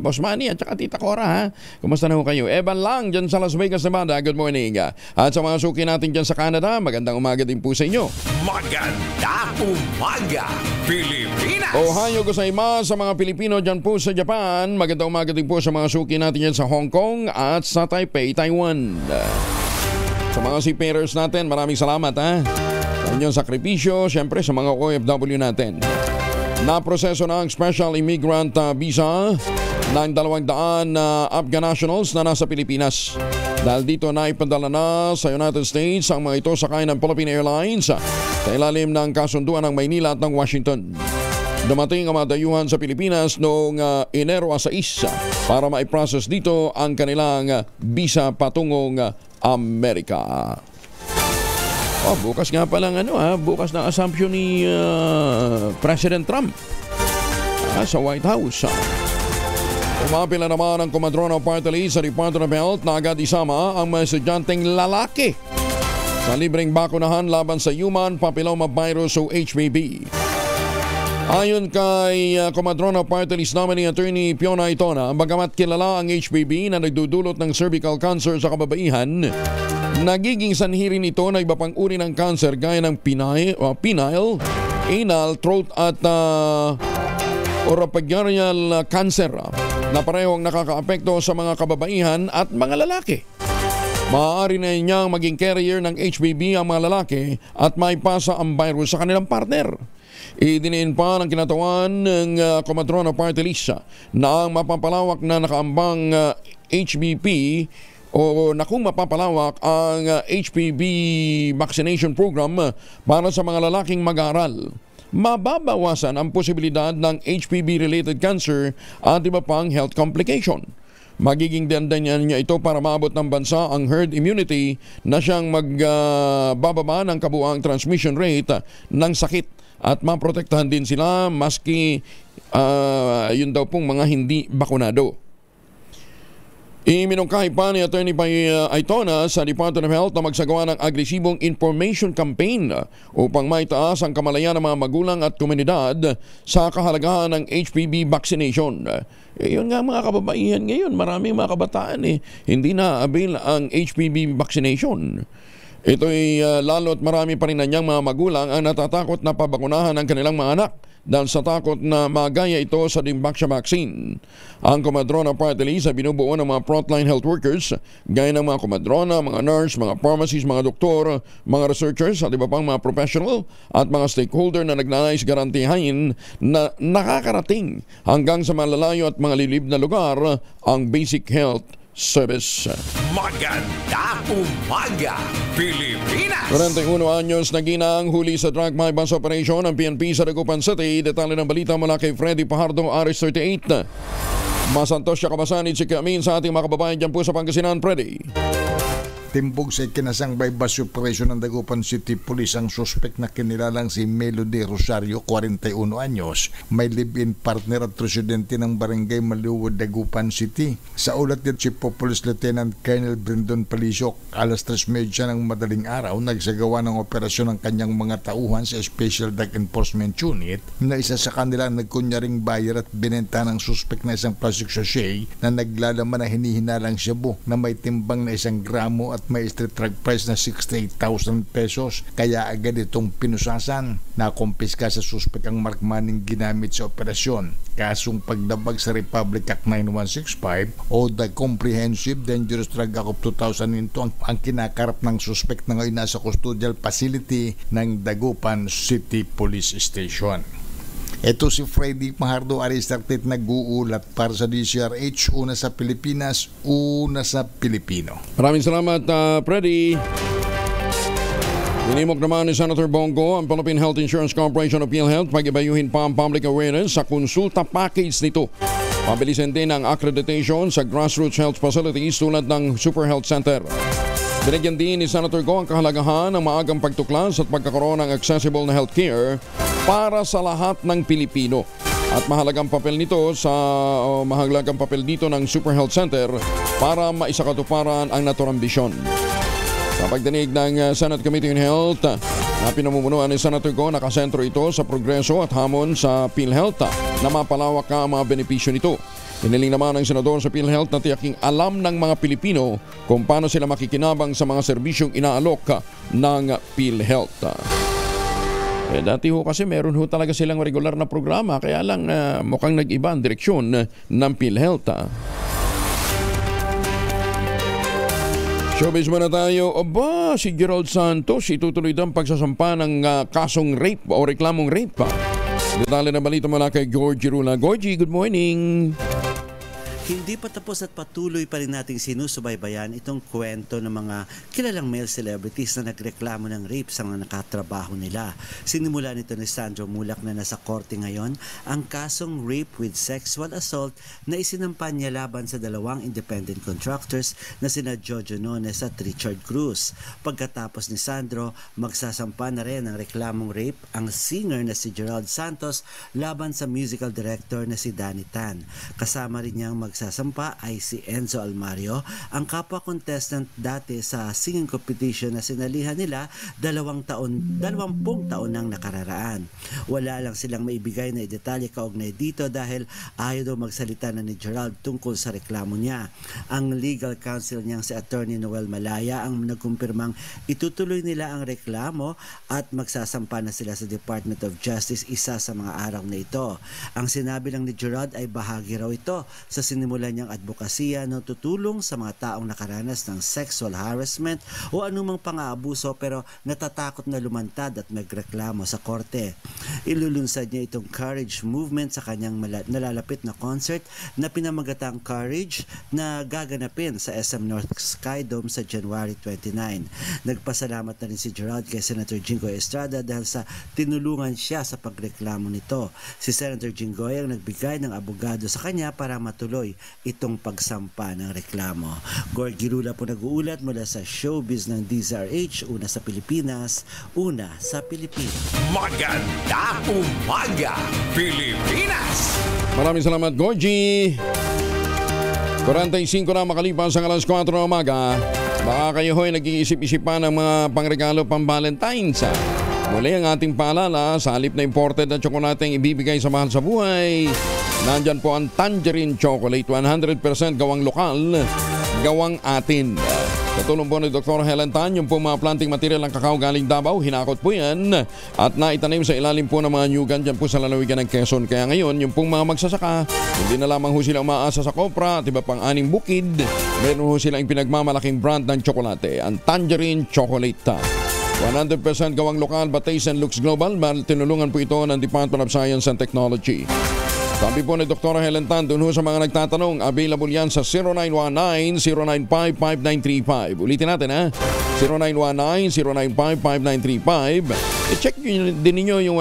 S1: Boss Manny at tsaka Tita Cora, ha? Kumusta na ho kayo? Evan lang dyan sa Las Vegas, Nevada. Good morning. At sa mga suki natin dyan sa Canada, magandang umaga din po sa inyo.
S3: Maganda umaga, Pilipinas!
S1: Ohayo gozaimasu sa mga Pilipino dyan po sa Japan. Magandang umaga din po sa mga suki natin dyan sa Hong Kong at sa Taipei, Taiwan. Sa mga seafarers natin, maraming salamat, ha? Sa inyong sakripisyo, syempre sa mga OFW natin. Naproseso na ang special immigrant visa ng 200 Afghan nationals na nasa Pilipinas. Dahil dito na ipadala na sa United States ang mga ito sakay ng Philippine Airlines sa ilalim ng kasunduan ng Maynila at ng Washington. Dumating ang mga dayuhan sa Pilipinas noong Enero 6 para maiprocess dito ang kanilang visa patungong Amerika. Bukas nga palang bukas na assumption ni President Trump sa White House. Umapila naman ang Comadrona Party List sa Department of Health na agad isama ang mga estudyanteng lalaki sa libreng bakunahan laban sa human papilloma virus o HPV. Ayon kay Comadrona Party List nominee Attorney Fiona Itona, bagamat kilala ang HPV na nagdudulot ng cervical cancer sa kababaihan, nagiging sanhi rin ito na iba pang uri ng cancer gaya ng penile, anal, throat at orophageal cancer na parehong nakakaapekto sa mga kababaihan at mga lalaki. Maaari na niyang maging carrier ng HPV ang mga lalaki at maipasa ang virus sa kanilang partner. Idiniin pa ng kinatawan ng Comadrona Party List na ang mapapalawak na nakaambang HBP o na kung mapapalawak ang HPV vaccination program para sa mga lalaking mag-aaral, mababawasan ang posibilidad ng HPV-related cancer at iba pang health complication. Magiging dandanyan niya ito para maabot ng bansa ang herd immunity na siyang magbababa ng kabuang transmission rate ng sakit at maprotektahan din sila maski yun daw pong mga hindi bakunado. Iminungkahi pa ni Attorney Itona sa Department of Health na magsagawa ng agresibong information campaign upang maitaas ang kamalayan ng mga magulang at komunidad sa kahalagahan ng HPV vaccination. Yun nga mga kababaihan ngayon, maraming mga kabataan hindi na-avail ang HPV vaccination. Ito'y lalo't marami pa rin na niyang mga magulang ang natatakot na pabakunahan ang kanilang mga anak dahil sa takot na magaya ito sa Dimbaksha vaccine. Ang Comadrona Party List ay binubuo ng mga frontline health workers gaya ng mga komadrona, mga nurse, mga pharmacists, mga doktor, mga researchers at iba pang mga professional at mga stakeholder na nagnanais garantihain na nakakarating hanggang sa malalayo at mga lilib na lugar ang basic health service.
S3: Maganda umaga, Pilipinas!
S1: 41 anyos na ginang huli sa drug bypass operation ng PNP sa Dagupan City. Detalye ng balita mula kay Freddy Pajardo, Aris 38. Masantos siya kabasanid si Kamin sa ating mga kababayan dyan po sa Pangasinan, Freddy.
S15: Timbog sa ikinasang bypass operation ng Dagupan City Police ang suspect na kinilalang si Melody Rosario, 41 anyos, may live-in partner at residente ng Barangay Maluwod, Dagupan City. Sa ulat ni Chief of Police Lieutenant Colonel Brendon Palisok, alas 3:30 ng madaling araw, nagsagawa ng operasyon ng kanyang mga tauhan sa Special Drug Enforcement Unit na isa sa kanila nagkunyaring buyer at binenta ng suspect na isang plastic sachet na naglalaman na hinihinalang shabu na may timbang na 1 gramo at may street drug price na 68,000 pesos, kaya agad itong pinusasan. Nakumpiska sa suspect ang mark money ginamit sa operasyon. Kasong pagdabag sa Republic Act 9165 o the Comprehensive Dangerous Drug Act of 2002 ang kinakarap ng suspect na ngayon nasa custodial facility ng Dagupan City Police Station. Ito si Freddy Pajardo, Aristartet, nag-uulat para sa DZRH, una sa Pilipinas, una sa Pilipino.
S1: Maraming salamat, Freddy. Inimok naman ni Senator Bongo ang Philippine Health Insurance Corporation of PhilHealth pag-ibayuhin pa ang public awareness sa konsulta package nito. Pabilisin din ang accreditation sa grassroots health facilities tulad ng Super Health Center. Binigyan din ni Senator Go ang kahalagahan ng maagang pagtuklas at pagkakaroon ng accessible na healthcare para sa lahat ng Pilipino. At mahalagang papel dito ng Super Health Center para maisakatuparan ang naturang bisyon. Sa pagdinig ng Senate Committee on Health na pinamumunuan ni Senator Go, nakasentro ito sa progreso at hamon sa PhilHealth na mapalawak ang mga benepisyo nito. Hiniling naman ng senador sa PhilHealth na tiyaking alam ng mga Pilipino kung paano sila makikinabang sa mga serbisyong inaalok ng PhilHealth. Dati ho kasi meron ho talaga silang regular na programa, kaya lang mukhang nag-iba ang direksyon ng PhilHealth. Showbiz muna tayo. Aba, si Gerald Santos itutuloy daw ang pagsasampa ng kasong rape o reklamong rape. Detalye na balita mula kay Georgie Rula. Georgie, good morning.
S16: Hindi pa tapos at patuloy pa rin nating sinusubaybayan itong kwento ng mga kilalang male celebrities na nagreklamo ng rape sa mga nakatrabaho nila. Sinimula nito ni Sandro Mulak na nasa korte ngayon ang kasong rape with sexual assault na isinampa niya laban sa 2 independent contractors na sina Jojo Nones at Richard Cruz. Pagkatapos ni Sandro, magsasampa na rin ng reklamong rape ang singer na si Gerald Santos laban sa musical director na si Danny Tan. Kasama rin niyang magsasampa ay si Enzo Almario, ang kapwa contestant dati sa singing competition na sinalihan nila 20 taon nang nakararaan. Wala lang silang maibigay na detalye kaugnay dito dahil ayaw daw magsalita na ni Gerald tungkol sa reklamo niya. Ang legal counsel niyang si Attorney Noel Malaya ang nagkumpirmang itutuloy nila ang reklamo at magsasampa na sila sa Department of Justice isa sa mga araw na ito. Ang sinabi lang ni Gerald ay bahagi raw ito sa sinimulan niyang advokasya na tutulong sa mga taong nakaranas ng sexual harassment o anumang pang-aabuso pero natatakot na lumantad at magreklamo sa korte. Ilulunsad niya itong Courage Movement sa kanyang nalalapit na concert na pinamagatang Courage na gaganapin sa SM North Sky Dome sa January 29. Nagpasalamat na rin si Gerald kay Senator Jinggoy Estrada dahil sa tinulungan siya sa pagreklamo nito. Si Senator Jinggoy ang nagbigay ng abogado sa kanya para matuloy itong pagsampa ng reklamo. Georgie Rula po nag-uulat mula sa showbiz ng DZRH, una sa Pilipinas, una sa Pilipinas.
S3: Maganda umaga, Pilipinas!
S1: Maraming salamat, Georgie. 45 na makalipas ang alas 4 ng umaga. Baka kayo ho'y nag-iisip-isip pa ng mga pangregalo pang Valentine's. Muli ang ating paalala, sa halip na imported na tsokolate ang ibibigay sa mahal sa buhay, nandyan po ang Tangerine Chocolate, 100% gawang lokal, gawang atin. Katulong po ni Dr. Helen Tan, yung po mga planting material ng kakao galing Davao, hinakot po yan at naitanim sa ilalim po ng mga nyugan dyan po sa lalawigan ng Quezon. Kaya ngayon, yung pong mga magsasaka, hindi na lamang ho sila umaasa sa kopra at iba pang aning bukid, meron ho silang pinagmamalaking brand ng tsokolate, ang Tangerine Chocolate. 100% gawang lokal, but taste and looks global. Tinulungan po ito ng Department of Science and Technology. Sabi po ni Dr. Helen Tan, dun ho sa mga nagtatanong, available yan sa 0919-095-5935. Ulitin natin ha, 0919-095-5935. I-check din ninyo yung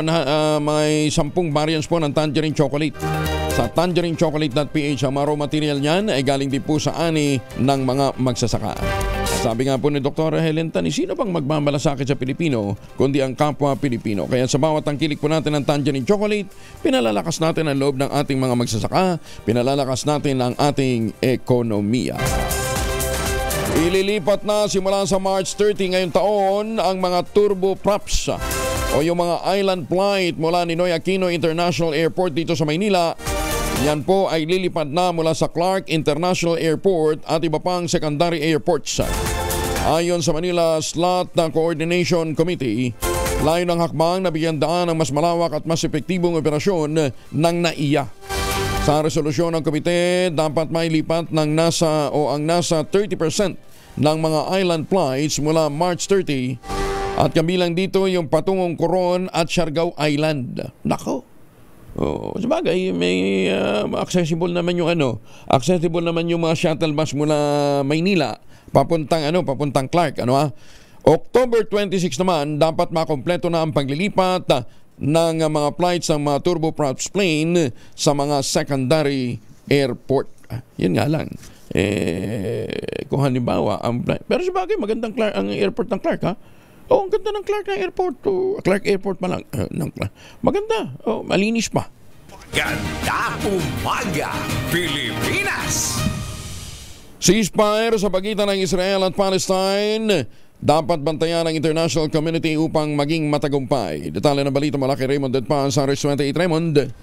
S1: may 10 variants po ng tangerine chocolate. Sa tangerinchocolate.ph, ang mga raw material niyan ay galing din po sa ani ng mga magsasaka. Sabi nga po ni Dr. Helen Tan, sino bang magmamalasakit sa Pilipino kundi ang kapwa Pilipino? Kaya sa bawat tangkilik po natin ng tangerine chocolate, pinalalakas natin ang loob ng ating mga magsasaka, pinalalakas natin ang ating ekonomiya. Ililipat na simula sa March 30 ngayong taon ang mga turboprops o yung mga island flight mula Ninoy Aquino International Airport dito sa Maynila. Yan po ay lilipad na mula sa Clark International Airport at iba pang secondary airports. Ayon sa Manila Slot Coordination Committee, layo ng hakbang na bigyan daan ng mas malawak at mas epektibong operasyon ng NAIA. Sa resolusyon ng komite, dapat mailipat ng nasa 30% ng mga island flights mula March 30 at kabilang dito yung patungong Coron at Siargao Island. Nako. Sabagay, may accessible naman yung mga shuttle bus mula Maynila papuntang Clark, October 26 naman dapat makompleto na ang paglilipat ng mga flights ng mga turboprops plane sa mga secondary airport. Yun nga lang. Kung halimbawa ang flight. Pero sabagay, magandang ang airport ng Clark, ha? Ang ganda ng Clark na airport. Clark Airport pa lang. Maganda. Malinis pa.
S3: Maganda umaga, Pilipinas!
S1: Ceasefire sa pagitan ng Israel at Palestine dapat bantayan ng international community upang maging matagumpay. Detalye ng balita mula kay Raymond Dedpan sa Res 28. Raymond.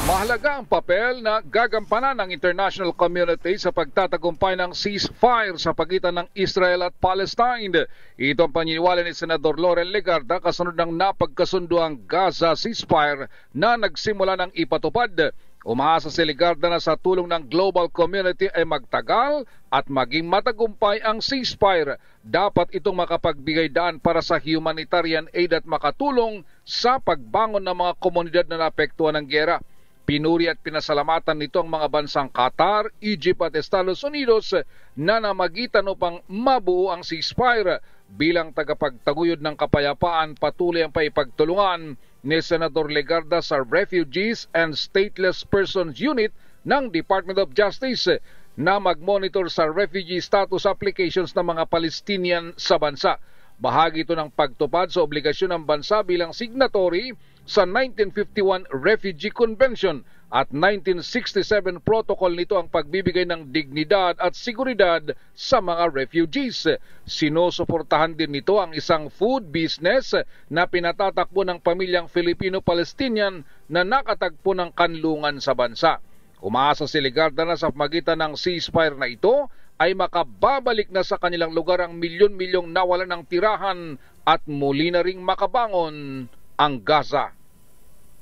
S10: Mahalaga ang papel na gagampanan ng international community sa pagtatagumpay ng ceasefire sa pagitan ng Israel at Palestine. Ito ang paniniwala ni Senador Laurel Legarda kasunod ng napagkasunduang Gaza ceasefire na nagsimula ng ipatupad. Umaasa si Legarda na sa tulong ng global community ay magtagal at maging matagumpay ang ceasefire. Dapat itong makapagbigay daan para sa humanitarian aid at makatulong sa pagbangon ng mga komunidad na naapektuhan ng giyera. Pinuri at pinasalamatan nito ang mga bansang Qatar, Egypt at Estados Unidos na namagitan upang mabuo ang ceasefire. Bilang tagapagtaguyod ng kapayapaan, patuloy ang paipagtulungan ni Senador Legarda sa Refugees and Stateless Persons Unit ng Department of Justice na mag-monitor sa refugee status applications ng mga Palestinian sa bansa. Bahagi ito ng pagtupad sa obligasyon ng bansa bilang signatory sa 1951 Refugee Convention at 1967 protocol nito ang pagbibigay ng dignidad at seguridad sa mga refugees. Sinusuportahan din nito ang isang food business na pinatatakbo ng pamilyang Filipino-Palestinian na nakatagpo ng kanlungan sa bansa. Umaasa si Legarda na sa pagitan ng ceasefire na ito ay makababalik na sa kanilang lugar ang milyon-milyong nawalan ng tirahan at muli na ring makabangon ang Gaza.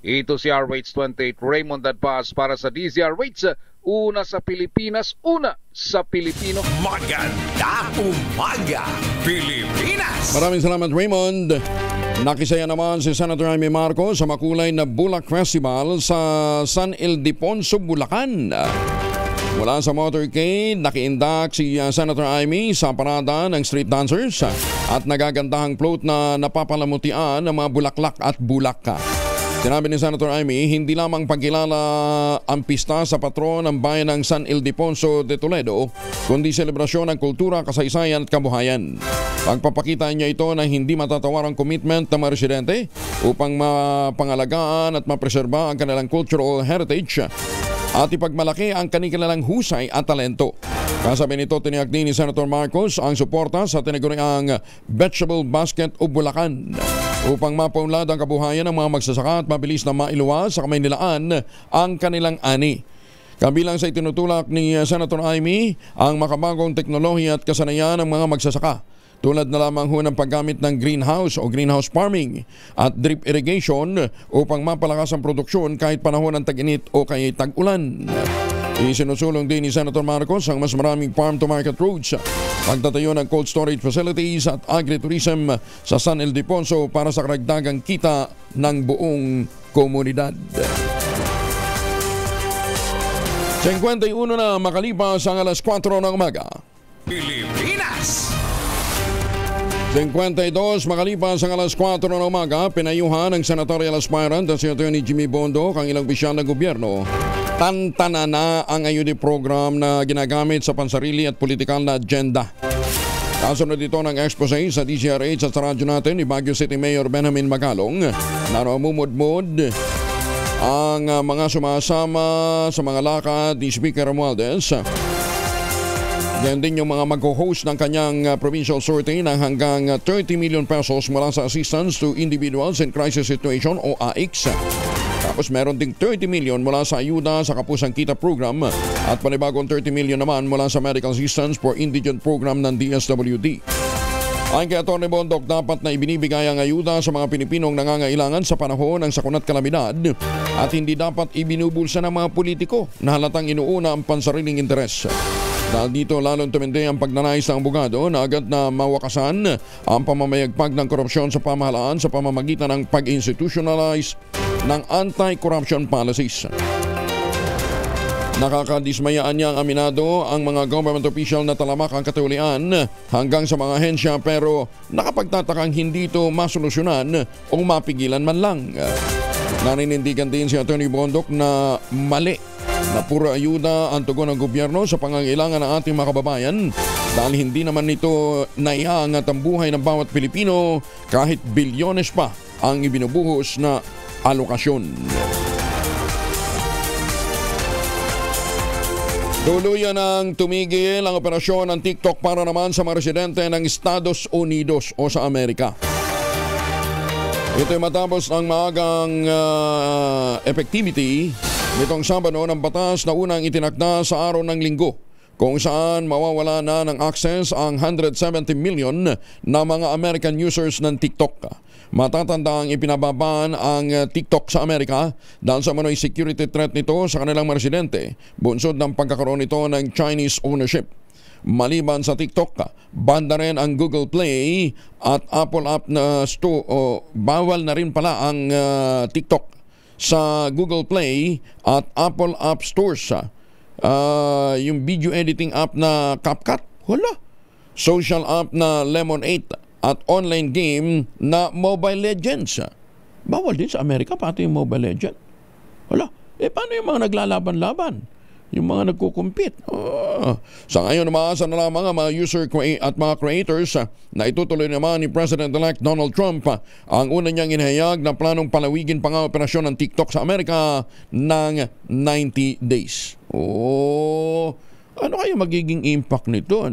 S10: Ito si RH28 Raymond Dadpaz para sa DZRH, una sa Pilipinas, una sa Pilipino.
S3: Maganda umaga, Pilipinas!
S1: Maraming salamat, Raymond. Nakisaya naman si Senator Jaime Marcos sa makulay na Bulak Festival sa San Ildefonso, Bulacan. Mula sa motorcade, nakiindak si Senator Jaime sa parada ng street dancers at nagagandahang float na napapalamutian ng mga bulaklak at bulak. Sinabi ni Senator Jaime, hindi lamang pagkilala ang pista sa patron ng bayan ng San Ildefonso de Toledo, kundi selebrasyon ng kultura, kasaysayan at kabuhayan. Pagpapakita niya ito na hindi matatawarang commitment ng mga residente upang mapangalagaan at mapreserba ang kanilang cultural heritage at ipagmalaki ang kanilang husay at talento. Kasabi nito, tiniyak din ni Senator Marcos ang suporta sa tinaguriang Vegetable Basket o Bulacan upang mapaunlad ang kabuhayan ng mga magsasaka at mabilis na mailuwas sa Kamaynilaan ang kanilang ani. Kabilang sa itinutulak ni Senator Jaime ang makabagong teknolohiya at kasanayan ng mga magsasaka, tulad na lamang ho ng paggamit ng greenhouse o greenhouse farming at drip irrigation upang mapalakas ang produksyon kahit panahon ng tag-init o kay tag-ulan. Isinusulong din ni Senator Marcos ang mas maraming farm-to-market roads, pagtatayo ng cold storage facilities at agritourism sa San Ildefonso para sa karagdagang kita ng buong komunidad. 51 na makalipas ang alas 4 ng umaga.
S3: Pilipinas!
S1: 52 makalipas ang alas 4 ng umaga, pinayuhan ng senatorial aspirant na si Atty. Jimmy Bondo ang ilang opisyal na gobyerno. Tantana na ang ayuda program na ginagamit sa pansarili at politikal na agenda. Kasunod dito ng expose sa DZRH at sa radyo natin ni Baguio City Mayor Benjamin Magalong na namumudmud ang mga sumasama sa mga lakad ni Speaker Romualdez. Yan din yung mga mag-host ng kanyang provincial sortie ng hanggang 30 million pesos mula sa Assistance to Individuals in Crisis Situation o AICS. Tapos meron ding 30 million mula sa Ayuda sa Kapusang Kita Program at panibagong 30 million naman mula sa Medical Assistance for Indigent Program ng DSWD. Ayon kay Atty. Bondok, dapat na ibinibigay ang ayuda sa mga Pilipinong nangangailangan sa panahon ng sakunat kalamidad at hindi dapat ibinubulsa ng mga politiko na halatang inuuna ang pansariling interes. Dahil dito lalong tumindi ang pagnanais ng abogado na agad na mawakasan ang pamamayagpag ng korupsyon sa pamahalaan sa pamamagitan ng pag-institutionalize ng anti-corruption policies. Nakakadismayaan niyang aminado ang mga government official na talamak ang katiwalian hanggang sa mga ahensya pero nakapagtatakang hindi ito masolusyonan o mapigilan man lang. Naninindigan din si Atty. Bondok na mali na puro ayuda ang tugon ng gobyerno sa pangangailangan ng ating mga kababayan dahil hindi naman nito naiangat ang buhay ng bawat Pilipino kahit bilyones pa ang ibinubuhos na alokasyon. Tuluyan ang tumigil ang operasyon ng TikTok para naman sa mga residente ng Estados Unidos o sa Amerika. Ito'y matapos ang maagang effectivity nitong Sabado ng batas na unang itinakda sa araw ng Linggo kung saan mawawala na ng access ang 170 million na mga American users ng TikTok. Matatanda ang ipinababaan ang TikTok sa Amerika dahil sa manoy security threat nito sa kanilang mga residente, bunsod ng pagkakaroon nito ng Chinese ownership. Maliban sa TikTok, banda rin ang Google Play at Apple App na bawal na rin pala ang TikTok sa Google Play at Apple App Stores. Yung video editing app na CapCut, social app na Lemon 8 at online game na Mobile Legends. Bawal din sa Amerika pati yung Mobile Legends. Paano yung mga naglalaban-laban? Yung mga nagkukumpit? Sa ngayon, umaasa na lamang ang mga user at mga creators na itutuloy naman ni President-elect Donald Trump ang una niyang inihayag na planong palawigin pa nga operasyon ng TikTok sa Amerika ng 90 days. Ano kaya magiging impact nito?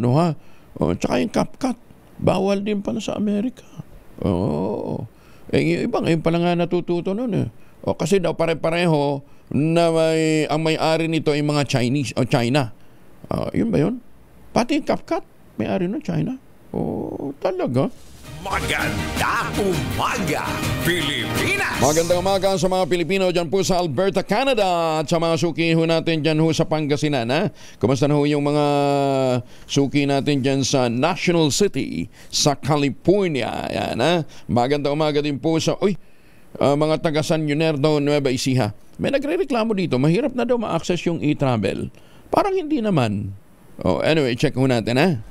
S1: Tsaka yung CapCut. Bawal din pala sa Amerika. Iba ngayon pala nga natututo nun. Kasi daw pare-pareho na ang may-ari nito ay mga Chinese o China. Yun ba yun? Pati yung CapCut, may-ari ng China. Talaga?
S3: Maganda umaga, Pilipinas!
S1: Magandang umaga sa mga Pilipino dyan po sa Alberta, Canada at sa mga suki ho natin dyan ho sa Pangasinan. Kumusta na ho yung mga suki natin dyan sa National City sa California? Yan, magandang umaga din po sa mga taga San Leonardo, Nueva Ecija. May nagre-reklamo dito, mahirap na daw ma-access yung e-travel. Parang hindi naman. Anyway, check ho natin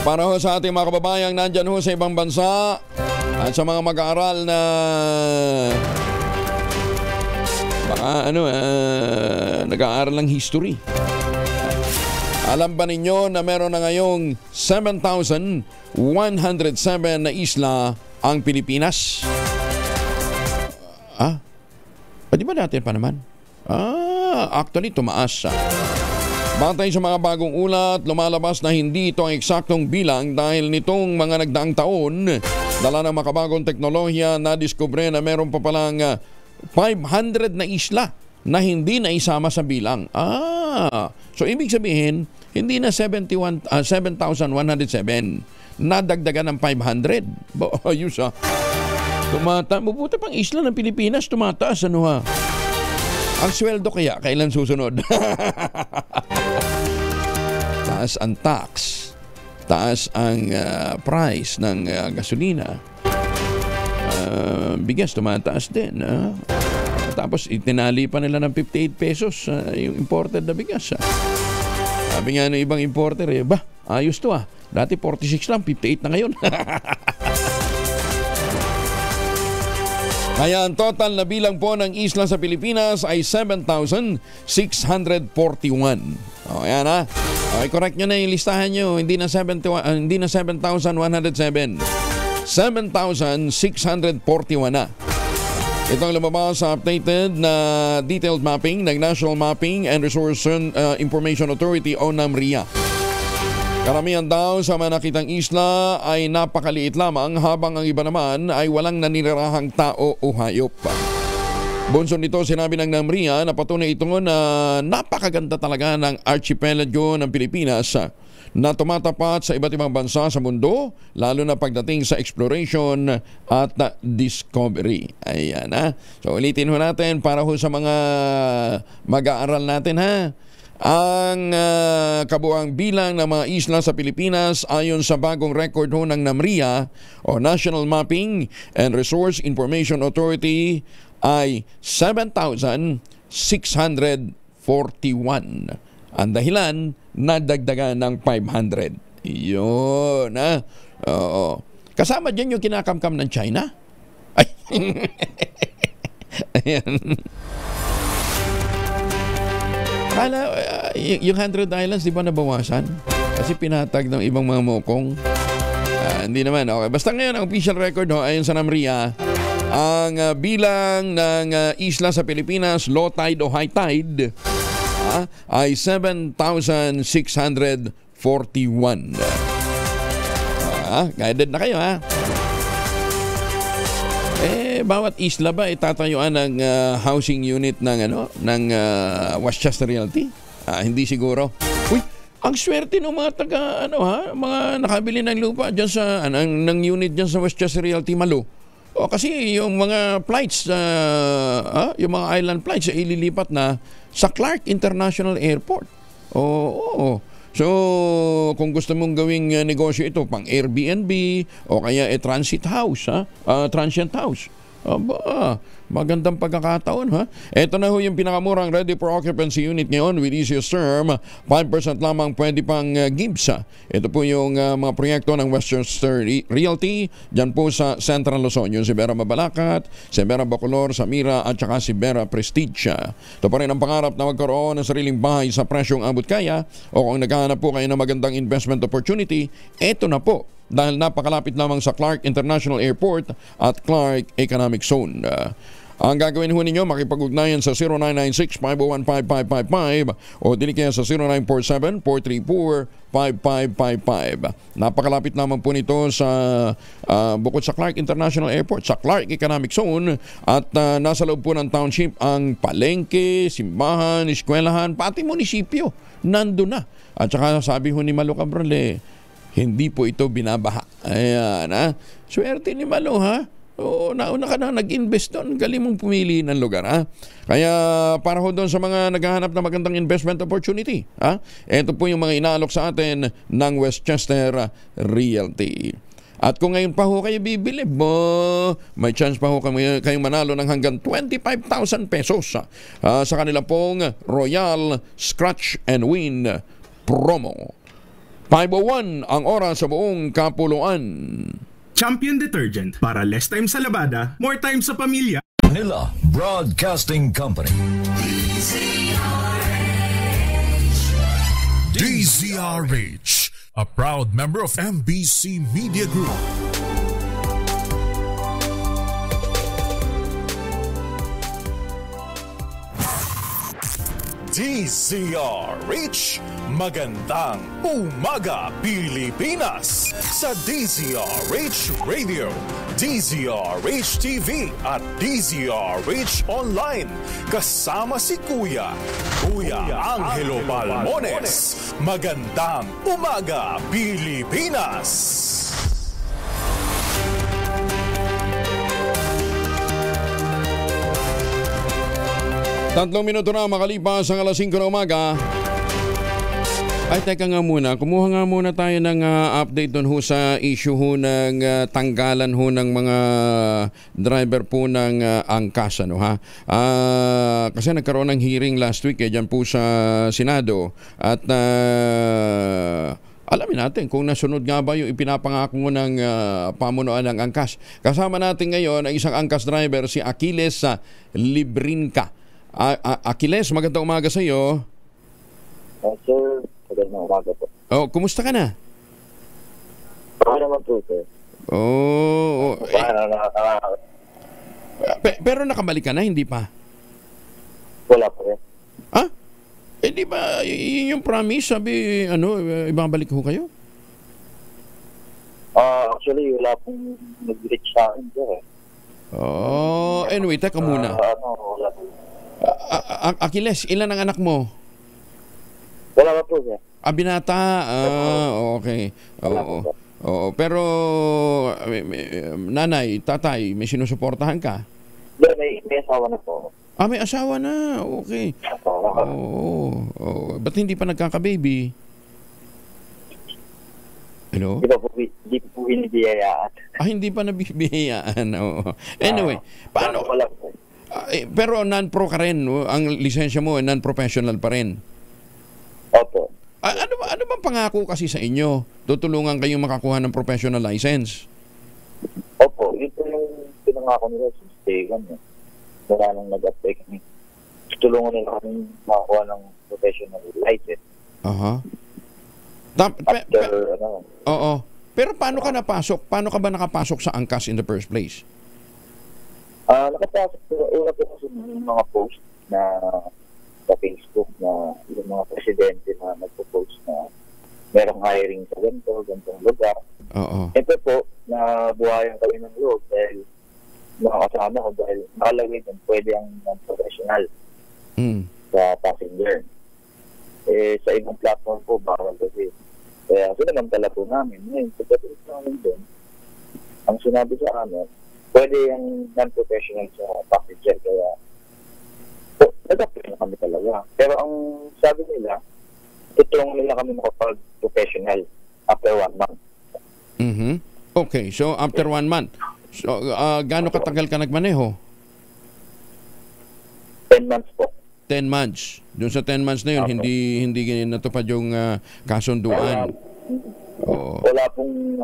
S1: para ho sa ating mga kababayang nandyan ho sa ibang bansa at sa mga mag-aaral na nag-aaral ng history. Alam ba ninyo na meron na ngayong 7,107 na isla ang Pilipinas? Di ba natin pa naman? Actually, tumaas. Batay sa mga bagong ulat, lumalabas na hindi ito ang eksaktong bilang dahil nitong mga nagdaang taon, dala ng makabagong teknolohiya, nadiskubre na meron pa palang 500 na isla na hindi na isama sa bilang. So ibig sabihin, hindi na 7,107, nadagdagan ng 500. Ayos mabuti pang isla ng Pilipinas, tumataas Ang sweldo kaya, kailan susunod? Taas ang tax, taas ang price ng gasolina, bigas tumataas din. Tapos itinali pa nila ng 58 pesos yung imported na bigas. Sabi nga ng ibang importer, ayos to Dati 46 lang, 58 na ngayon. Kaya ang total na bilang po ng isla sa Pilipinas ay 7,641. Ayan Okay, correct nyo na yung listahan nyo. Hindi na 7,107. 7,641 na. Itong lumabas sa updated na detailed mapping ng National Mapping and Resource Information Authority o NAMRIA. Karamihan daw sa mga nakitang isla ay napakaliit lamang habang ang iba naman ay walang naninirahang tao o hayop. Bunson nito, sinabi ng NAMRIA na patunay ito na napakaganda talaga ng archipelago ng Pilipinas na tumatapat sa iba't ibang bansa sa mundo, lalo na pagdating sa exploration at discovery. Ayan So ulitin natin para sa mga mag-aaral natin Ang kabuang bilang ng mga isla sa Pilipinas ayon sa bagong record ng NAMRIA o National Mapping and Resource Information Authority ay 7,641. Ang dahilan, nadagdagan ng 500. Yun, Oo. Kasama dyan yung kinakamkam ng China? Ay. Ayan. Kala, yung 100 islands, di ba nabawasan? Kasi pinatag ng ibang mga mokong. Hindi naman. Okay. Basta ngayon, ang official record ayon sa NAMRIA, ang bilang ng isla sa Pilipinas, low tide o high tide, ay 7,641. Guided na kayo bawat isla ba itatayuan ng housing unit ng Westchester Realty? Hindi siguro. Uy, ang swerte ng mga mga nakabili ng lupa diyan sa ng unit diyan sa Westchester Realty Malo. Kasi yung mga flights, yung mga island flights ay ililipat na sa Clark International Airport. So, kung gusto mong gawing negosyo ito, pang Airbnb o kaya transient house. Magandang pagkakataon Ito na yung pinakamurang ready for occupancy unit ngayon with easiest term, 5% lamang pwede pang gives. Ito po yung mga proyekto ng Westchester Realty dyan po sa Central Luzon, yung Sibera Mabalacat, Sibera Bacolor, Samira at saka Sibera Prestige. Ito pa rin ang pangarap na magkaroon ng sariling bahay sa presyong abot kaya, o kung naghahanap po kayo ng magandang investment opportunity, ito na po. Dahil napakalapit lamang sa Clark International Airport at Clark Economic Zone. Ang gagawin ninyo, makipag-ugnayan sa 0996-501-5555 o dili kaya sa 0947-434-5555. Napakalapit naman po nito sa bukod sa Clark International Airport, sa Clark Economic Zone, at nasa loob po ng township ang palengke, simbahan, eskwelahan, pati munisipyo. Nandun na. At saka sabi ni Malo Cabral, hindi po ito binabaha. Ayan Swerte ni Malo nauna ka na nag-invest doon. Galing mong pumili ng lugar Kaya para doon sa mga naghahanap ng magandang investment opportunity ito po yung mga inaalok sa atin ng Westchester Realty. At kung ngayon pa kayo bibili, may chance pa kayong manalo ng hanggang 25,000 pesos sa kanila pong Royal Scratch and Win promo. 5:01 ang oras sa buong kapuluan.
S17: Champion Detergent para less time sa labada, more time sa pamilya.
S18: Manila Broadcasting Company.
S2: DZRH, a proud member of MBC Media Group. DZRH, magandang umaga Pilipinas sa DZRH Radio, DZRH TV at DZRH Online. Kasama si Kuya Angelo Balmones. Magandang umaga Pilipinas.
S1: 3 minuto na makalipas ang alas 5 ng umaga. Ay, teka nga muna. Kumuha nga muna tayo ng update doon ho sa issue ho ng tanggalan ho ng mga driver po ng angkas. Ano, ha? Kasi nagkaroon ng hearing last week dyan po sa Senado. At alamin natin kung nasunod nga ba yung ipinapangako ng pamunuan ng angkas. Kasama natin ngayon ang isang angkas driver, si Achilles Librinca. Achilles, magandang umaga sa iyo.
S19: Sir, magandang umaga po.
S1: Oh, kumusta ka na?
S19: Okay naman po, sir.
S1: Oh, pero nakabalik ka na, hindi pa?
S19: Wala pa rin.
S1: Ha? Di ba yun yung promise, sabi, ibabalik ho kayo?
S19: Actually, wala pong nag-reach sa akin, sir.
S1: Oh, anyway, teka muna.
S19: Wala po.
S1: Achilles, ilan ang anak mo?
S19: Wala pa po, sir.
S1: Binata? Okay. Oo. Pero, nanay, tatay, may sinusuportahan ka?
S19: May asawa na po.
S1: May asawa na. Okay. Oo. Ba't hindi pa nagkaka-baby? Hello?
S19: Hindi po binibiyayaan.
S1: Hindi pa nabibiyayaan. Oo. Anyway, paano? Pero non-pro ka rin. Ang lisensya mo, non-professional pa rin.
S19: Opo.
S1: Ano bang pangako kasi sa inyo? Tutulungan kayong makakuha ng professional license?
S19: Opo. Ito yung pinangako nila sa day one. Wala nang nag-apply kami. Tutulungan nila kami makakuha ng professional license. Oo. Pero paano ka napasok? Paano ka ba nakapasok sa angkas in the first place? Nakapasok po. Una po kasi ng mga post na sa Facebook na yung mga presidente na nagpo-post na merong hiring sa ganitong lugar. Ito po, nabuhayan kami ng loob dahil mga kasama ko dahil nakalagay din pwede ang non-professional sa passenger. Sa ibang platform po, bawal kasi. Kaya sinamantala po namin. Ngayon, pagdating namin doon, ang sinabi sa amin, pwede yung non-professional sa passenger. Kaya nag-apply na kami talaga. Pero ang sabi nila, tutulungan nila kami makapag-professional after 1 month. Okay, so after 1 month. So, gaano katagal ka nagmaneho? 10 months po.
S1: 10 months. Doon sa 10 months na yun, hindi natupad yung kasunduan.
S19: Wala pong,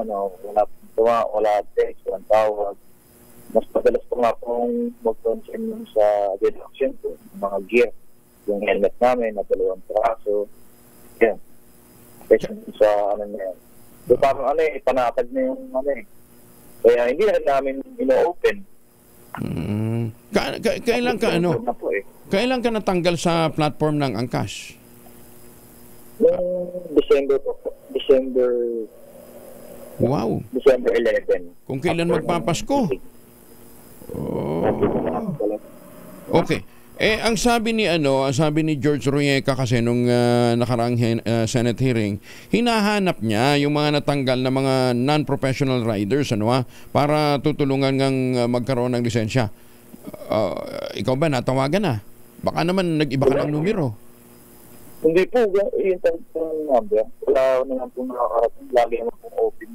S19: wala text, walang tawag. Mas madalas po nga pong mag-concern sa deduction po, mga gear. Yung helmet namin na 2 piraso. Yan. Kasi sa yan. So parang panatag na yung Kaya hindi na namin ino-open.
S1: Kailan ka Kailan ka natanggal sa platform ng angkas?
S19: December po.
S1: Wow.
S19: December 11.
S1: Kung kailan magpapasko. Okay. Ang sabi ni George Ruyeca kasi nung nakaraang Senate hearing, hinahanap niya yung mga natanggal na mga non-professional riders para tutulungan ngang magkaroon ng lisensya. Ikaw ba natawagan na? Baka naman nag-iba ka ng numero.
S19: Hindi po, yung number. Wala naman po nakakarating. Lagi naman po open.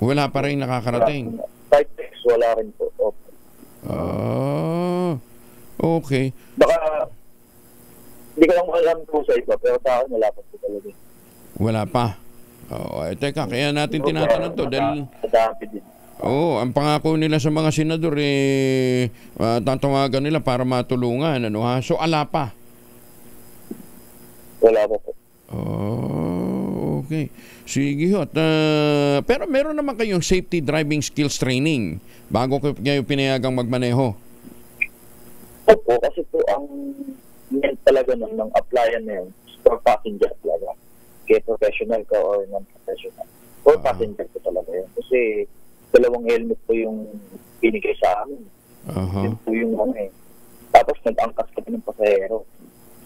S1: Wala pa rin nakakarating?
S19: Type text, wala rin po open.
S1: Okay.
S19: Baka, hindi ko lang alam po sa iba, pero sa akin wala pa po talaga.
S1: Wala pa? Teka, kaya natin tinatanong to dahil... ang pangako nila sa mga senador tatawagan nila para matulungan. So, ala pa?
S19: Wala pa po.
S1: Okay. Sige ho. Pero meron naman kayong safety driving skills training bago kayo pinayagang magmaneho?
S19: Opo, kasi po ang meant talaga ng applyan na yun for passenger talaga. Kaya professional ka or non-professional. For passenger ko talaga yun. Kasi 2 helmet po yung binigay sa amin. Yun po yung Tapos nag-angkas kami ng pasahero.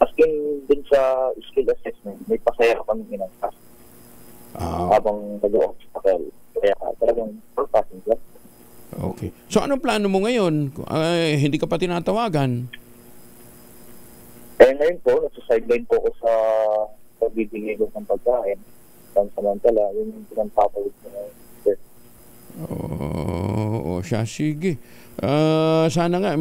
S19: As in, din sa skill assessment, may pasahero kami inangkas. Habang nag-o-office pa kayo. Kaya talagang for passenger.
S1: Okay. So, anong plano mo ngayon? Hindi ka pa tinatawagan?
S19: Ngayon po, nasa sideline po ako sa nagbibigay doon ng pagkain. Samantala, yun yung pinagpapawid ko na sir.
S1: Oo, siya, sige. Sana nga,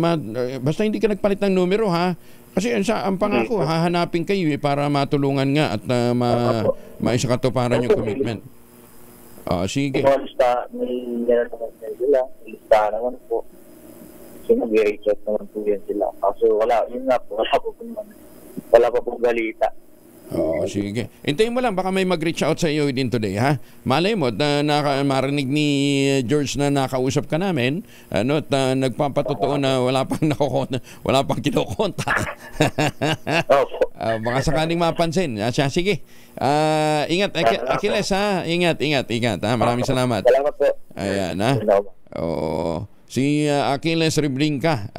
S1: basta hindi ka nagpalit ng numero, ha? Kasi ang pangako, hahanapin kayo para matulungan nga at maisakatuparan yung commitment. Sige.
S19: May naman sila, lista naman po. Kasi nag-reach out naman po yan sila. Kaso wala, yun nga po, wala pa po balita.
S1: Sige. Hintayin mo lang, baka may mag-reach out sa iyo din today, ha? Malay mo, marinig ni George na nakausap ka namin, at nagpapatotoo na wala pang kinokontak. Baka sakaling mapansin. Sige. Ingat, Achilles, ha? Ingat, ha? Maraming salamat.
S19: Salamat po.
S1: Ayan, ha? Si Achilles Riblinka.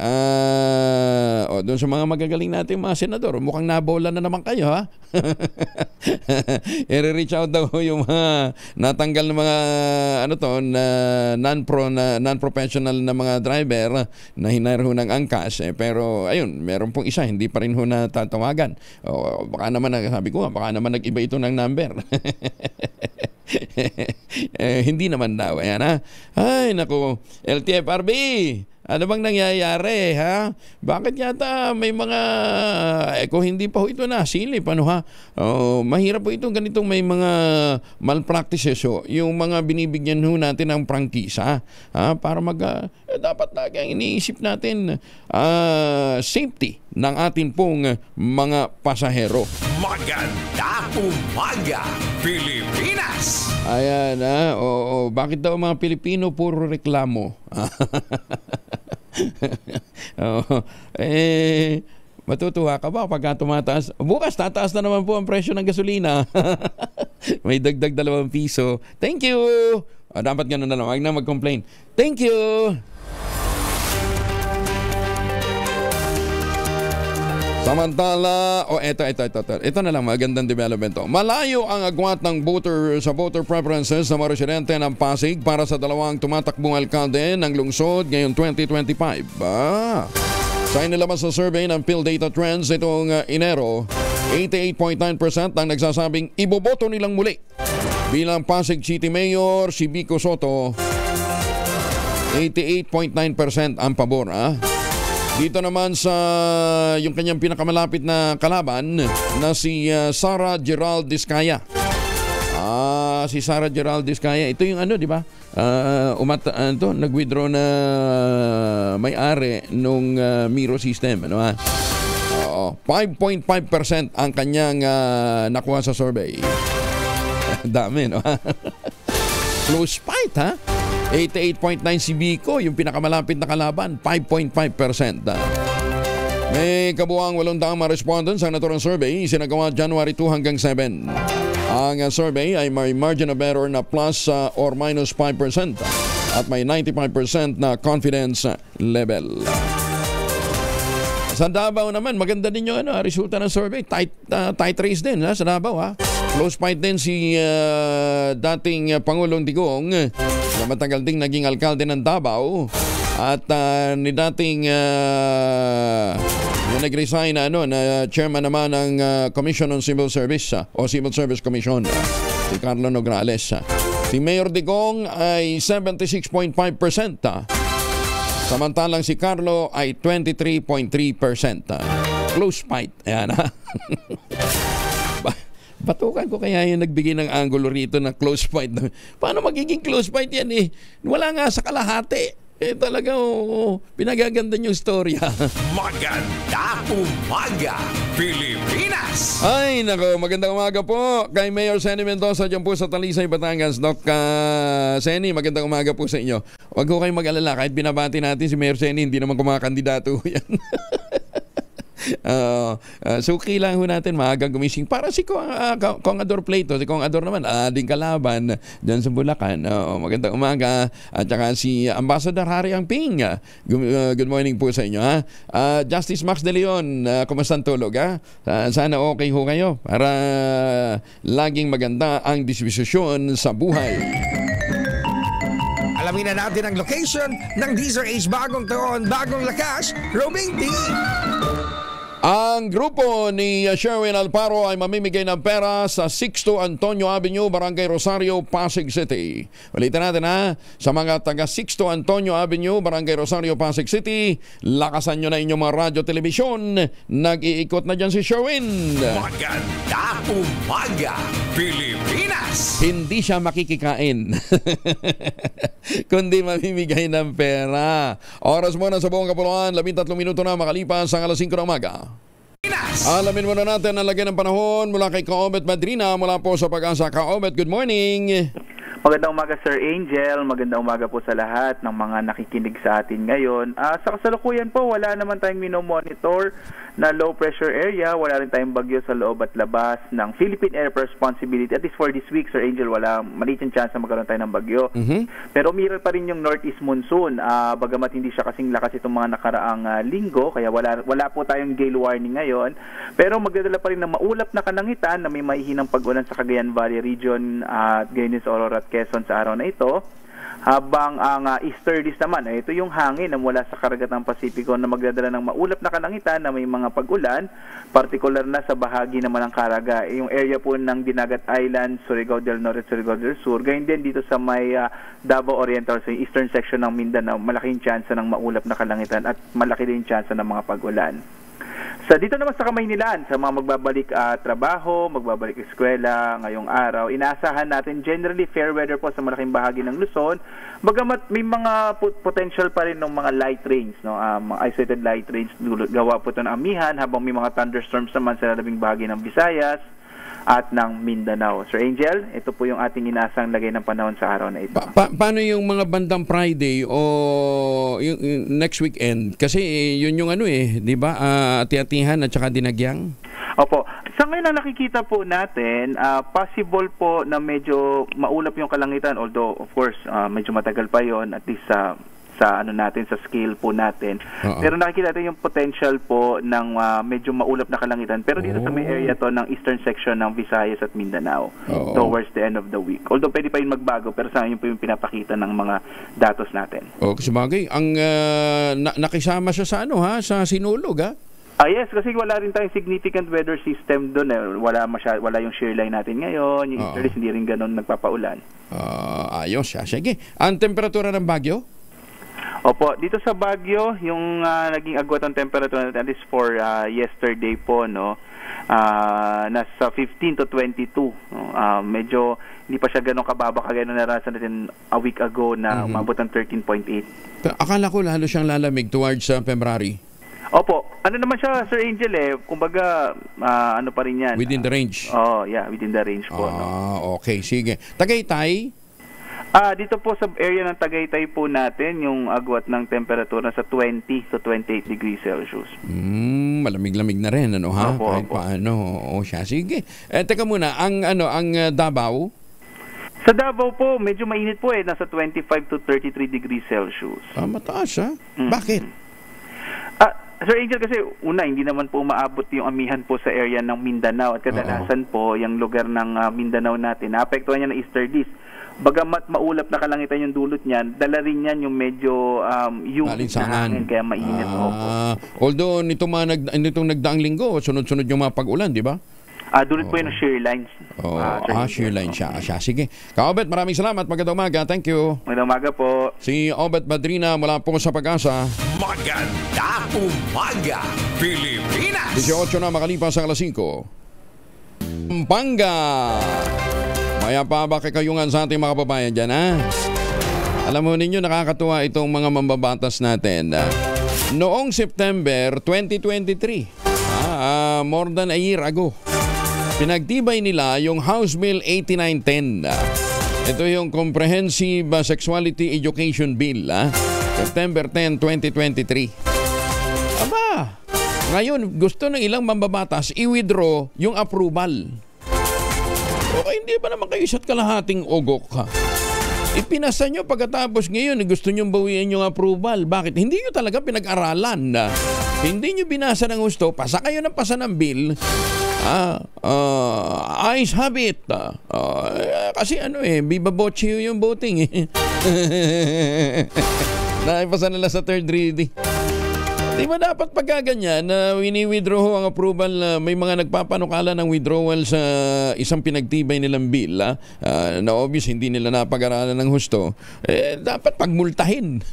S1: Doon sa mga magagaling natin mga senador, mukhang nabola na naman kayo, ha? I-reach out daw yung mga natanggal na mga non-professional na mga driver na hinire ho ng angkas. Pero ayun, meron pong isa, hindi pa rin ho natatawagan. Baka naman, sabi ko, baka naman nag-iba ito ng number. Hindi naman daw. Ayan, ha? Ay, naku. LTFRB, ano bang nangyayari, ha? Bakit yata may mga kung hindi pa ho ito nasilip, ano, ha? Mahirap po itong ganitong may mga malpractices ho. Yung mga binibigyan ho natin ng prangkisa, ha? Para dapat lagi ang iniisip natin safety ng ating pong mga pasahero.
S3: Magandang umaga, Pilipinas!
S1: Ayan, ha? Bakit daw mga Pilipino puro reklamo? Matutuwa ka ba pagka tumataas? Bukas tataas na naman po ang presyo ng gasolina. May dagdag 2 piso. Thank you! Dapat ganun na lang. Huwag na mag-complain. Thank you! Samantala, ito na lang, magandang development to. Malayo ang agwat ng sa voter preferences sa mga residente ng Pasig para sa dalawang tumatakbong alkalde ng lungsod ngayong 2025. Sa inilabas sa survey ng PhilData Trends itong Enero, 88.9% ang nagsasabing iboboto nilang muli. Bilang Pasig City Mayor, si Vico Soto, 88.9% ang pabor. Dito naman sa yung kanyang pinakamalapit na kalaban na si Sara Gerald Diskaya. Si Sara Gerald Diskaya, ito yung di ba? Nag-withdraw na may-ari nung Miro system, 5.5% ang kanyang nakuha sa survey. Dami, no? Close fight, ha? 88.9 si Vico, yung pinakamalapit na kalaban, 5.5%. May kabuang 800 mga respondents ang naturang survey, sinagawa January 2 hanggang 7. Ang survey ay may margin of error na plus or minus 5% at may 95% na confidence level. Sa Davao naman, maganda din yung resulta ng survey. Tight race din sa Davao. Close fight din si dating Pangulong Digong na matagal ding naging alkalde ng Davao at ni dating yung nag-resign na chairman naman ng Commission on Civil Service o Civil Service Commission, si Carlo Nograles. Si Mayor Digong ay 76.5%. Samantalang si Carlo ay 23.3%. Close fight. Ayan, ha? Batukan ko kaya yung nagbigay ng angulo rito na close fight. Paano magiging close fight yan eh? Wala nga sa kalahati. Talagang pinagaganda yung storya.
S3: Magandang umaga, Pilipinas!
S1: Ay, nako, magandang umaga po kay Mayor Senny Mendoza dyan po sa Talisay, Batangas. Doc Senny, magandang umaga po sa inyo. Huwag ko kayong mag-alala, kahit binabati natin si Mayor Senny, hindi naman kumakandidato yan. Suki lang ho natin maagang gumising para si Kong Ador Plato, si Kong Ador naman ading kalaban dyan sa Bulacan. Magandang umaga. At saka si Ambassador Harry Angping, good morning po sa inyo, ha? Justice Max De Leon, kumusta ang tulog, ha? Sana okay ho kayo para laging maganda ang disposisyon sa buhay.
S20: Alamin na natin ang location ng DZRH Bagong Taon, Bagong Lakas, Robing Team.
S1: Ang grupo ni Sherwin Alparo ay mamimigay ng pera sa Sixto Antonio Avenue, Barangay Rosario, Pasig City. Ulitin natin sa mga taga Sixto Antonio Avenue, Barangay Rosario, Pasig City, lakasan nyo na inyong mga radyo, telebisyon. Nag-iikot na dyan si Sherwin.
S3: Maganda umaga, Pilipinas!
S1: Hindi siya makikikain, kundi mamimigay ng pera. Oras mo na sa buong kapuluan, 13 minuto na makalipas ang alas 5 ng umaga. Alamin muna natin ang lagay ng panahon mula kay Kaobet Madrina mula po sa Pag-asa. Kaobet, good morning.
S20: Magandang umaga, Sir Angel. Magandang umaga po sa lahat ng mga nakikinig sa atin ngayon. Sa kasalukuyan po, wala naman tayong minomonitor na low pressure area. Wala rin tayong bagyo sa loob at labas ng Philippine Air Responsibility. At least for this week, Sir Angel, wala maliit yung chance na magkaroon tayo ng bagyo. Pero umiral pa rin yung northeast monsoon. Bagamat hindi siya kasing lakas itong mga nakaraang linggo, kaya wala po tayong gale warning ngayon. Pero magdadala pa rin ng maulap na kanangitan na may maihinang pag-ulan sa Cagayan Valley region at gayon din sa Aurora at Quezon sa araw na ito. Habang ang easterlies naman, ito yung hangin na mula sa karagatang Pasipiko na magdadala ng maulap na kanangitan na may mga pag-ulan, partikular na sa bahagi naman ng Caraga, yung area po ng Dinagat Island, Surigao del Norte at Surigao del Sur. Gayun din dito sa may Davao Oriental, sa eastern section ng Mindanao, malaking chance ng maulap na kalangitan at malaki din chance ng mga pag-ulan. Dito naman sa Kamaynilan, sa mga magbabalik trabaho, magbabalik eskwela ngayong araw, inaasahan natin generally fair weather po sa malaking bahagi ng Luzon. Bagamat may mga potential pa rin ng mga light rains, mga isolated light rains, gawa po ito ng amihan, habang may mga thunderstorms naman sa labing bahagi ng Visayas at ng Mindanao. Sir Angel, ito po yung ating inaasang lagay ng panahon sa araw na ito.
S1: Paano yung mga bandang Friday o yung next weekend? Kasi yun yung di ba? Ati-atihan at saka dinagyang?
S20: Opo. Sa ngayon na nakikita po natin, possible po na medyo maulap yung kalangitan, although of course medyo matagal pa yon, at least sa sa scale po natin. Pero nakikita natin yung potential po ng medyo maulap na kalangitan. Pero dito sa may area to ng eastern section ng Visayas at Mindanao towards the end of the week. Although pwede pa yun magbago, pero sa yun po yung pinapakita ng mga datos natin.
S1: Kasi bagay, ang nakisama siya sa sa Sinulog,
S20: yes, kasi wala rin tayong significant weather system doon. Wala yung shear line natin ngayon. Yung easterlies hindi rin ganun nagpapaulan.
S1: Ayos siya. Sige. Ang temperatura ng Baguio?
S20: Opo, dito sa Baguio, yung naging agwat ng temperature natin, at least for yesterday po, nasa 15 to 22. Medyo hindi pa siya ganun kababa kagaya nung narasan natin a week ago na umabot ng 13.8.
S1: Akala ko lalo siyang lalamig towards February.
S20: Opo, ano naman siya, Sir Angel, kumbaga, ano pa rin yan.
S1: Within the range?
S20: Within the range po.
S1: Okay, sige. Tagaytay?
S20: Dito po sa area ng Tagaytay po natin, yung agwat ng temperatura sa 20 to 28 degrees Celsius.
S1: Malamig-lamig na rin,
S20: Opo,
S1: kahit paano. Siya. Sige. Teka muna, ang Davao?
S20: Sa Davao po, medyo mainit po nasa 25 to 33 degrees Celsius.
S1: Mataas, Bakit?
S20: Sir Angel, kasi hindi naman po maabot yung amihan po sa area ng Mindanao at kadalasan po yung lugar ng Mindanao natin, naapektuhan niya ng easterlies. Bagamat maulap na kalangitan yung dulot niyan, dala rin yan yung medyo humid na hangin, kaya mainit.
S1: Although nitong nagdaang linggo, sunod-sunod yung mga pag-ulan, di ba?
S20: Dulot po yun ng shear lines.
S1: Shear line siya. Sige. Kaobet, maraming salamat. Magandang umaga. Thank you.
S20: Magandang umaga po.
S1: Si Obet Madrina mula po sa Pag-asa.
S3: Maganda umaga, Pilipinas!
S1: 18 na makalipas sa alas 5. Pampanga! Maya pa ba kakayungan sa ating mga kababayan dyan, Alam mo ninyo, nakakatuwa itong mga mambabatas natin. Noong September 2023, more than a year ago, pinagtibay nila yung House Bill 8910. Ito yung Comprehensive Sexuality Education Bill, September 10, 2023. Aba, ngayon gusto ng ilang mambabatas i-withdraw yung approval. Hindi pa naman kayo isa't kalahating ugok, Ipinasa nyo pagkatapos ngayon gusto nyo bawiin yung approval. Bakit? Hindi nyo talaga pinag-aralan. Hindi nyo binasa ng gusto. Pasa kayo ng pasa ng bill. Ayos habit. Kasi bibabotche yung voting. Naipasa nila sa third reading. Di ba dapat pagkaganyan na wini-withdraw ho ang approval, may mga nagpapanukala ng withdrawal sa isang pinagtibay nilang bill na obvious hindi nila napag-aralan ng husto, dapat pagmultahin.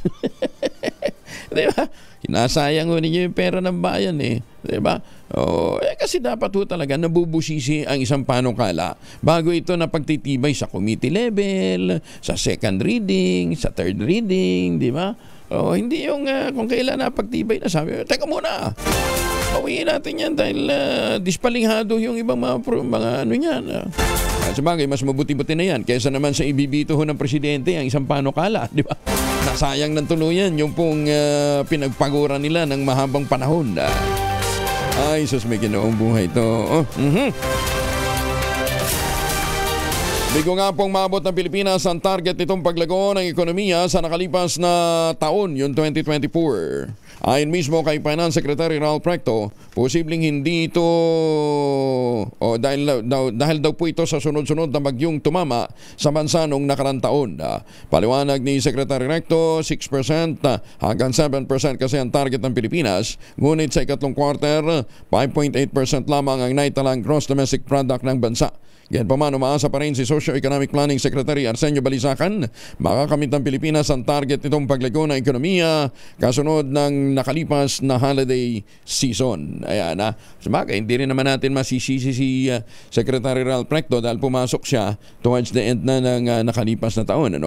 S1: Di ba? Hinasayang ho ninyo yung pera ng bayan di ba? Kasi dapat ho talaga nabubusisi ang isang panukala bago ito na pagtitibay sa committee level, sa second reading, sa third reading, di ba? Hindi yung kung kailan na pagtibay na sabi, teka muna, bawiin natin yan dahil dispalinghado yung ibang mga ano yan. Sabagay, mas mabuti-buti na yan kaysa naman sa ibibito ho ng presidente ang isang panukala, di ba? Nasayang ng tuluyan yung pong pinagpaguran nila ng mahabang panahon. Ay, sus, may ginoong buhay ito. Bigo nga pong maabot ng Pilipinas ang target nitong paglago ng ekonomiya sa nakalipas na taon, yung 2024. Ayon mismo kay Finance Secretary Ralph Recto, posibleng hindi ito dahil daw po ito sa sunod-sunod na bagyong tumama sa bansa noong nakarang taon. Paliwanag ni Secretary Recto, 6% hanggang 7% kasi ang target ng Pilipinas, ngunit sa ikatlong quarter, 5.8% lamang ang naitalang gross domestic product ng bansa. Yan pa man, umaasa pa rin si Socio-Economic Planning Secretary Arsenio Balisacan, makakamit ng Pilipinas ang target nitong paglago ng ekonomiya kasunod ng nakalipas na holiday season. Ayan Sabagay, hindi rin naman natin masisisi si Secretary Ralph Recto dahil pumasok siya towards the end na ng nakalipas na taon.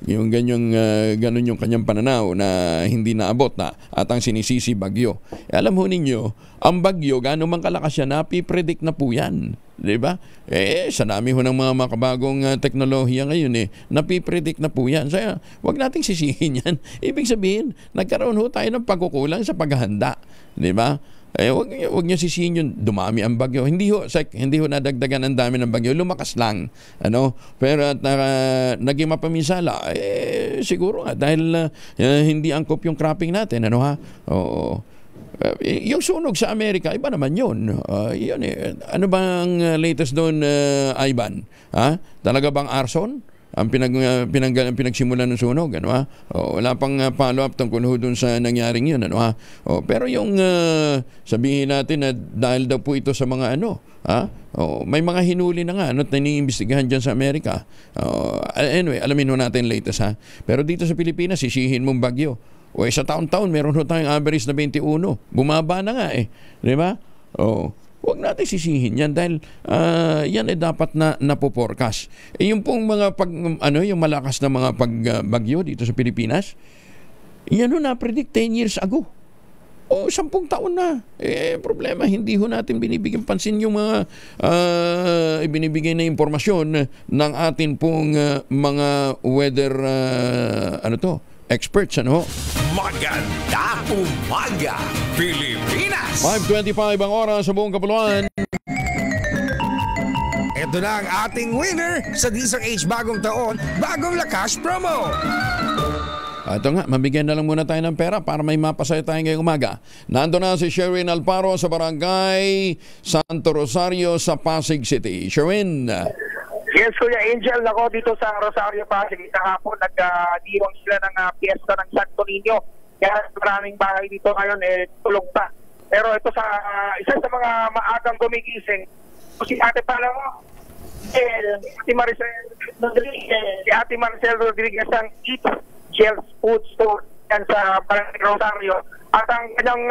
S1: Yung ganun yung kanyang pananaw na hindi naabot na at ang sinisisi bagyo. Alam ho ninyo, ang bagyo, gano'n man kalakas yan, napipredict na po yan. Diba? Sa dami ho ng mga makabagong teknolohiya ngayon napipredict na po yan. So, wag nating sisihin yan. Ibig sabihin, nagkaroon ho tayo ng pagkukulang sa paghahanda. Diba? Wag niyo sisihin yun, dumami ang bagyo. Hindi ho nadagdagan ang dami ng bagyo. Lumakas lang. Pero naging mapaminsala, siguro dahil hindi angkop yung cropping natin. Yung sunog sa Amerika, iba naman yun. Ano bang latest doon, Ivan? Talaga bang arson? Ang pinagsimulan ng sunog, wala pang follow-up tungkol doon sa nangyaring yun, pero yung sabihin natin na dahil daw po ito sa mga may mga hinuli na nga na iniimbestigahan dyan sa Amerika. Anyway, alamin natin latest Pero dito sa Pilipinas, sisihin mong bagyo. Sa taon-taon, meron tayong average na 21. Bumaba na nga di ba? Huwag natin sisihin yan dahil yan dapat na napoforecast. Yung pong mga yung malakas na mga pagbagyo dito sa Pilipinas, yan na-predict 10 years ago. 10 taon na. Problema, hindi ho natin binibigyan pansin yung mga ibinibigay na impormasyon ng atin pong mga weather experts,
S3: Magandang umaga, Pilipinas!
S1: 5:25 ang oras sa buong kapuluan.
S3: Ito na ang ating winner sa DZRH Bagong Taon, Bagong Lakas Promo!
S1: Ito nga, mabigyan na lang muna tayo ng pera para may mapasaya tayo ngayong umaga. Nando na si Sherwin Alparo sa Barangay Santo Rosario sa Pasig City. Sherwin!
S21: Yes, Kuya Angel, nako dito sa Rosario Pasig, kahapon nag-diwang sila ng piyesta ng Santo Niño. Kaya maraming bahay dito ngayon tulog pa. Pero ito sa isa sa mga maagang gumigising, si Ate Palamo, si Ate Maricel Rodriguez ng Eat Gels Food Store yan sa Barangay Rosario. At ang kanyang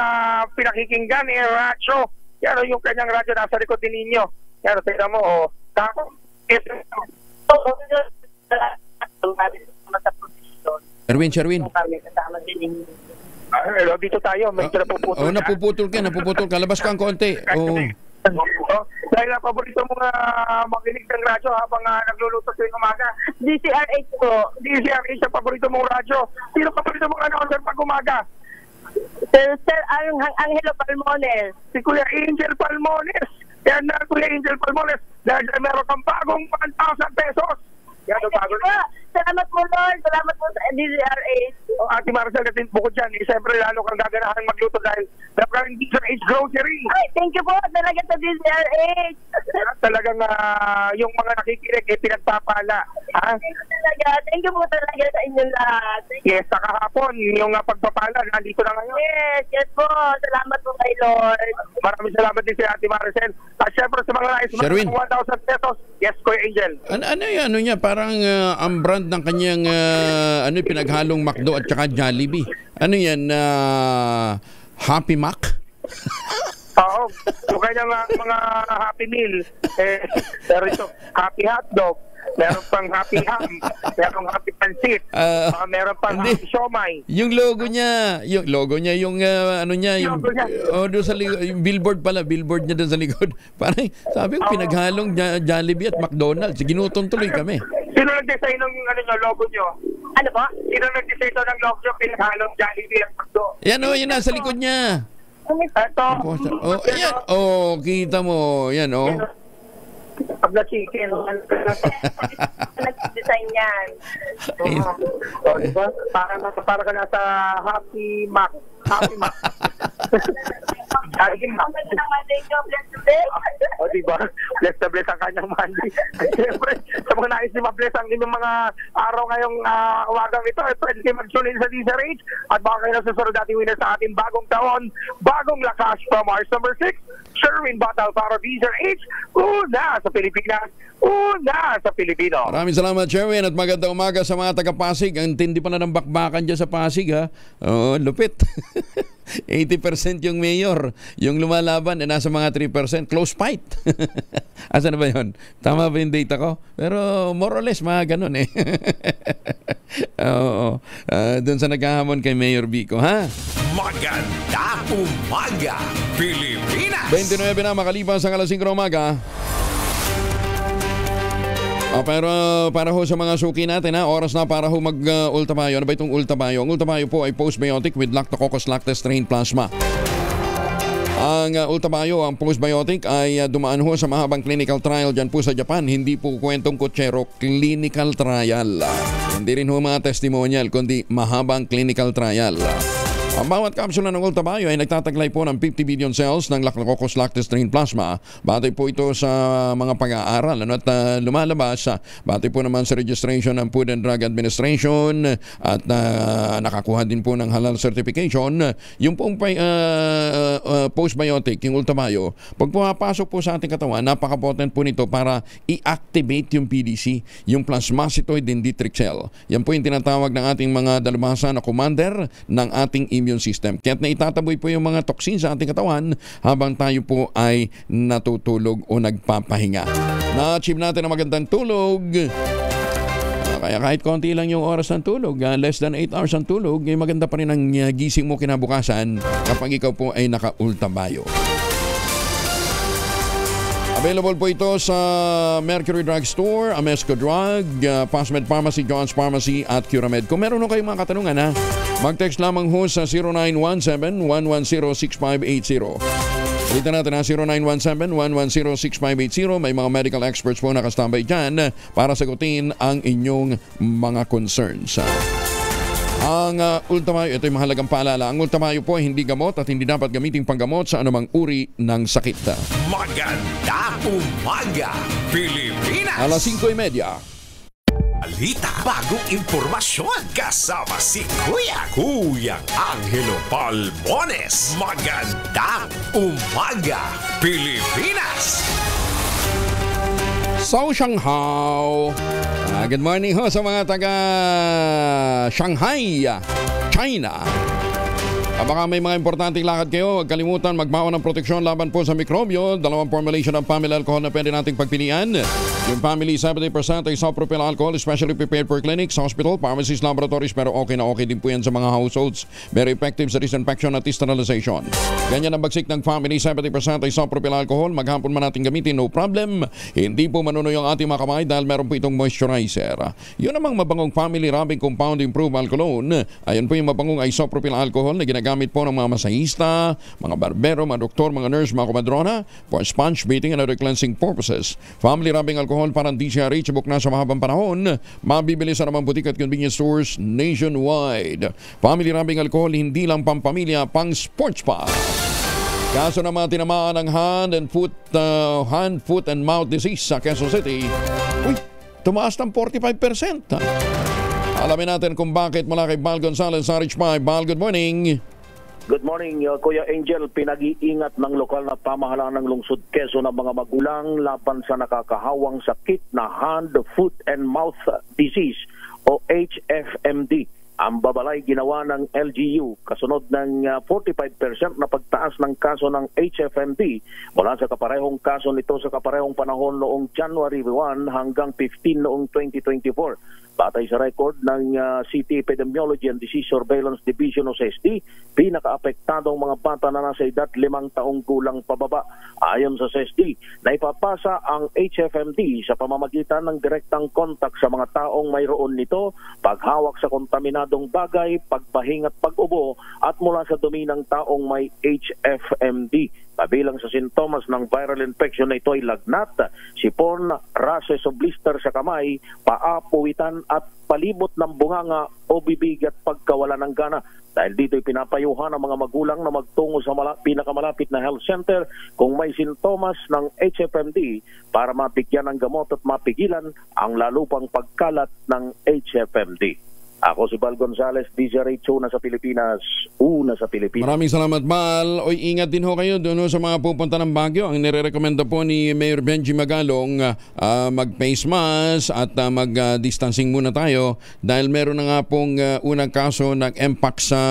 S21: pinakikinggan radyo. Yan yung kanyang radyo nasa likod din ninyo. Yan, tignan mo, tapos
S1: Sherwin.
S21: Hello, dito tayo. Medyo napuputol.
S1: Napuputol ka. Labas ka ang konti.
S21: Dahil ang paborito mong makinig ng radyo habang nagluluto sa umaga.
S22: DZRH po.
S21: DZRH ang paborito mong radyo. Sino paborito mong announcer pag umaga?
S22: Sir Angelo Palmones.
S21: Si Kuya Angel Palmones. Yan na, Kuya Angel Palmones. Dahil meron kang bagong 1,000 pesos. Yan, bago na.
S22: Salamat po, Lord. Salamat po sa DZRH.
S21: Ate Maricel, kasi bukod dyan, siyempre lalo kang gaganahan magluto dahil napakaraming DZRH grocery.
S22: Ay, thank you po talaga sa DZRH.
S21: Talagang yung mga nakikinig, pinagpapala.
S22: Thank you po talaga sa inyong lahat.
S21: Yes, sa kahapon, yung pagpapala, nandito na ngayon.
S22: Yes po. Salamat po kay Lord.
S21: Maraming salamat din si Ate Maricel. At syempre sa mga nais, 1,000 pesos. Yes, Kuya Angel.
S1: Ano niya, parang ang brand ng kanyang pinaghalong McDo at saka Jollibee. Ano yan, Happy Mac?
S21: Oo, yung kanyang mga Happy Meal. Pero ito, Happy Hotdog. Meron pang Happy Ham, meron Happy Pancit, meron pang Happy Siomay.
S1: Yung logo niya, yung doon sa yung billboard niya doon sa likod. Parang sabi ko pinaghalong Jollibee at McDonald's. Ginutom tuloy kami.
S21: Sino nag-design ng logo nyo?
S22: Ano ba?
S21: Sino nag-design ng logo nyo pinaghalong Jollibee at McDo?
S1: Yan yun nasa likod niya.
S21: Ito.
S1: Ayan. Kita mo. Yan
S21: Pag na-chicken,
S22: nag-design yan.
S21: Diba? Para ka nasa Happy Mac. Happy Mac. O diba? Bless na bless ang kanyang Monday. Siyempre, sa mga nais ni ma-bless ang inyong mga araw ngayong uwagang ito, pwede kayo mag-tune in sa DZRH at baka kayo nasusunod natin winner sa ating bagong taon, bagong lakas from Mars number 6, Sherwin Battle para DZRH, una sa Pilipinas, una sa Pilipino.
S1: Maraming salamat, Sherwin, at magandang umaga sa mga taga-Pasig. Ang tindi pa na ng bakbakan dyan sa Pasig, ha? Oo, lupit. 80% yung mayor. Yung lumalaban, nasa mga 3%. Close fight. Asa na ba yun? Tama ba yung data ko? Pero more or less, mga ganun eh. Oo. Doon sa naghahamon kay Mayor Vico, ha?
S2: Magandang umaga, Pilipinas!
S1: 29 na makalipas ang alas 5 ng umaga. Pero para ho sa mga suki natin, oras na para ho mag-ultamayo. Ano ba itong ultamayo? Ang ultamayo po ay postbiotic with Lactococcus lactis strain plasma. Ang ultamayo, ang postbiotic ay dumaan ho sa mahabang clinical trial dyan po sa Japan. Hindi po kwentong kutsero, clinical trial. Hindi rin ho mga testimonial, kundi mahabang clinical trial. Ang bawat kapsula ng Ultamayo ay nagtataglay po ng 50 billion cells ng Lactococcus lactis strain plasma. Batay po ito sa mga pag-aaral at lumalabas. Batay po naman sa registration ng Food and Drug Administration at nakakuha din po ng halal certification. Yung pong postbiotic, yung Ultamayo, pag pumapasok po sa ating katawan, napaka-potent po nito para i-activate yung PDC, yung plasmacytoid dendritic cell. Yan po yung tinatawag ng ating mga dalubhasa na commander ng ating immune system. Kaya't naitataboy po yung mga toxin sa ating katawan habang tayo po ay natutulog o nagpapahinga. Na-achieve natin ang magandang tulog. Kaya kahit konti lang yung oras ng tulog, less than 8 hours ang tulog, maganda pa rin ang gising mo kinabukasan kapag ikaw po ay naka-Ultamayo. Available po ito sa Mercury Drug Store, Amesco Drug, Pasmed Pharmacy, John's Pharmacy at Curamed. Kung meron kayong mga katanungan, mag-text lamang ho sa 0917-110-6580. Ulitin natin 0917-110-6580. May mga medical experts po nakastambay dyan para sagutin ang inyong mga concerns. Ang Ultamayo, ito yung mahalagang paalala. Ang Ultamayo po ay hindi gamot at hindi dapat gamiting panggamot sa anumang uri ng sakit.
S2: Magandang umaga, Pilipinas!
S1: Alas 5:30.
S2: Balita, bagong impormasyon, kasama si Kuyang Angelo Palmones. Magandang umaga, Pilipinas!
S1: So, Shanghai. Good morning ho sa mga taga Shanghai, China. Baka may mga importanteng lakad kayo, huwag kalimutan magbaon ng proteksyon laban po sa mikrobyo. 2 formulation ng family alcohol na pwede nating pagpilian. Yung family 70% ay isopropyl alcohol, especially prepared for clinics, hospital, pharmacies, laboratories, pero okay na okay din po yan sa mga households. Very effective sa disinfection at sterilization. Ganyan ang bagsik ng family 70% ay isopropyl alcohol. Maghapon man natin gamitin, no problem. Hindi po manunoy ang ating mga kamay dahil meron po itong moisturizer. Yun namang mabangong family rubbing compound improved alcohol. Ayan po yung mabangong isopropyl alcohol na ginagamit ginagamit po ng mga masahista, mga barbero, mga doktor, mga nurse, mga komadrona for sponge bathing and other cleansing purposes. Family rubbing alcohol parang DCRH book na sa mahabang panahon. Mabibili sa namang butik at convenience stores nationwide. Family rubbing alcohol hindi lang pampamilya, pang sports pa. Kaso naman tinamaan ng hand, foot and mouth disease sa Quezon City. Uy, tumaas ng 45%. Alamin natin kung bakit mula kay Bal Gonzales sa RH5. Bal, good morning.
S4: Good morning, Kuya Angel. Pinag-iingat ng lokal na pamahalaan ng lungsod Quezon ang mga magulang laban sa nakakahawang sakit na hand, foot and mouth disease o HFMD. Ang babalay ginawa ng LGU kasunod ng 45% na pagtaas ng kaso ng HFMD mula sa kaparehong kaso nito sa kaparehong panahon noong January 1 hanggang 15 noong 2024. Batay sa record ng City Epidemiology and Disease Surveillance Division o CESD, pinakaapektadong mga bata na nasa edad 5 taong gulang pababa. Ayon sa CESD, naipapasa ang HFMD sa pamamagitan ng direktang kontak sa mga taong mayroon nito, paghawak sa kontaminadong bagay, pagpahinga at pag-ubo at mula sa dumi ng taong may HFMD. Kabilang sa sintomas ng viral infection na ito ay lagnat, sipon, rashes o blister sa kamay, paa, puwitan at palibot ng bunganga o bibig at pagkawala ng gana. Dahil dito ay pinapayuhan ang mga magulang na magtungo sa pinakamalapit na health center kung may sintomas ng HFMD para mabigyan ng gamot at mapigilan ang lalo pang pagkalat ng HFMD. Ako si Bal Gonzales, DZRH, una sa Pilipinas, una sa Pilipinas.
S1: Maraming salamat, Bal. O ingat din ho kayo doon sa mga pupunta ng Baguio. Ang nire-recommenda po ni Mayor Benji Magalong, mag-face mask at mag-distancing muna tayo dahil meron na nga pong unang kaso ng Mpox sa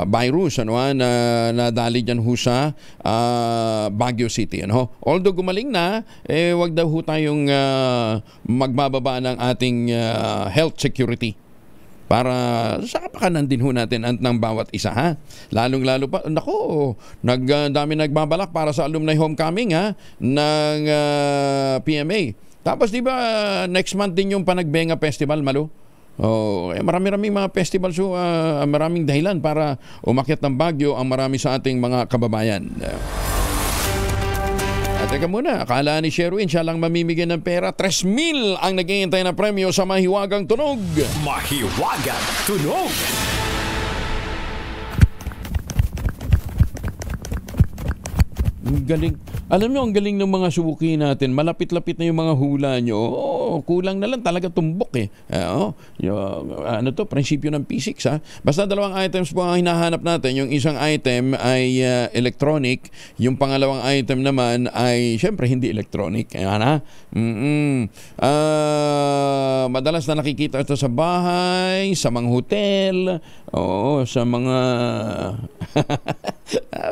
S1: virus na nadali dyan ho sa Baguio City. Although gumaling na, wag daw ho tayong magbababa ng ating health security. Para sa kapakanan din ho natin ng bawat isa, ha? Lalong-lalo pa, dami nagbabalak para sa alumni homecoming, ha? Ng PMA. Tapos di ba next month din yung Panagbenga Festival, Malo? Marami-raming mga festivals, maraming dahilan para umakyat ng Baguio ang marami sa ating mga kababayan. Teka muna, akala ni Sherwin siya lang mamimigay ng pera. 3,000 ang naghihintay na premyo sa Mahiwagang Tunog.
S2: Mahiwagang Tunog!
S1: Ang galing. Alam nyo, ang galing ng mga subuki natin. Malapit-lapit na yung mga hula nyo. Kulang na lang talaga tumbok prinsipyo ng physics, ha? Basta dalawang items po ang hinahanap natin. Yung isang item ay electronic. Yung pangalawang item naman ay syempre hindi electronic. Ayan, ha? Madalas na nakikita ito sa bahay, sa mga hotel, sa mga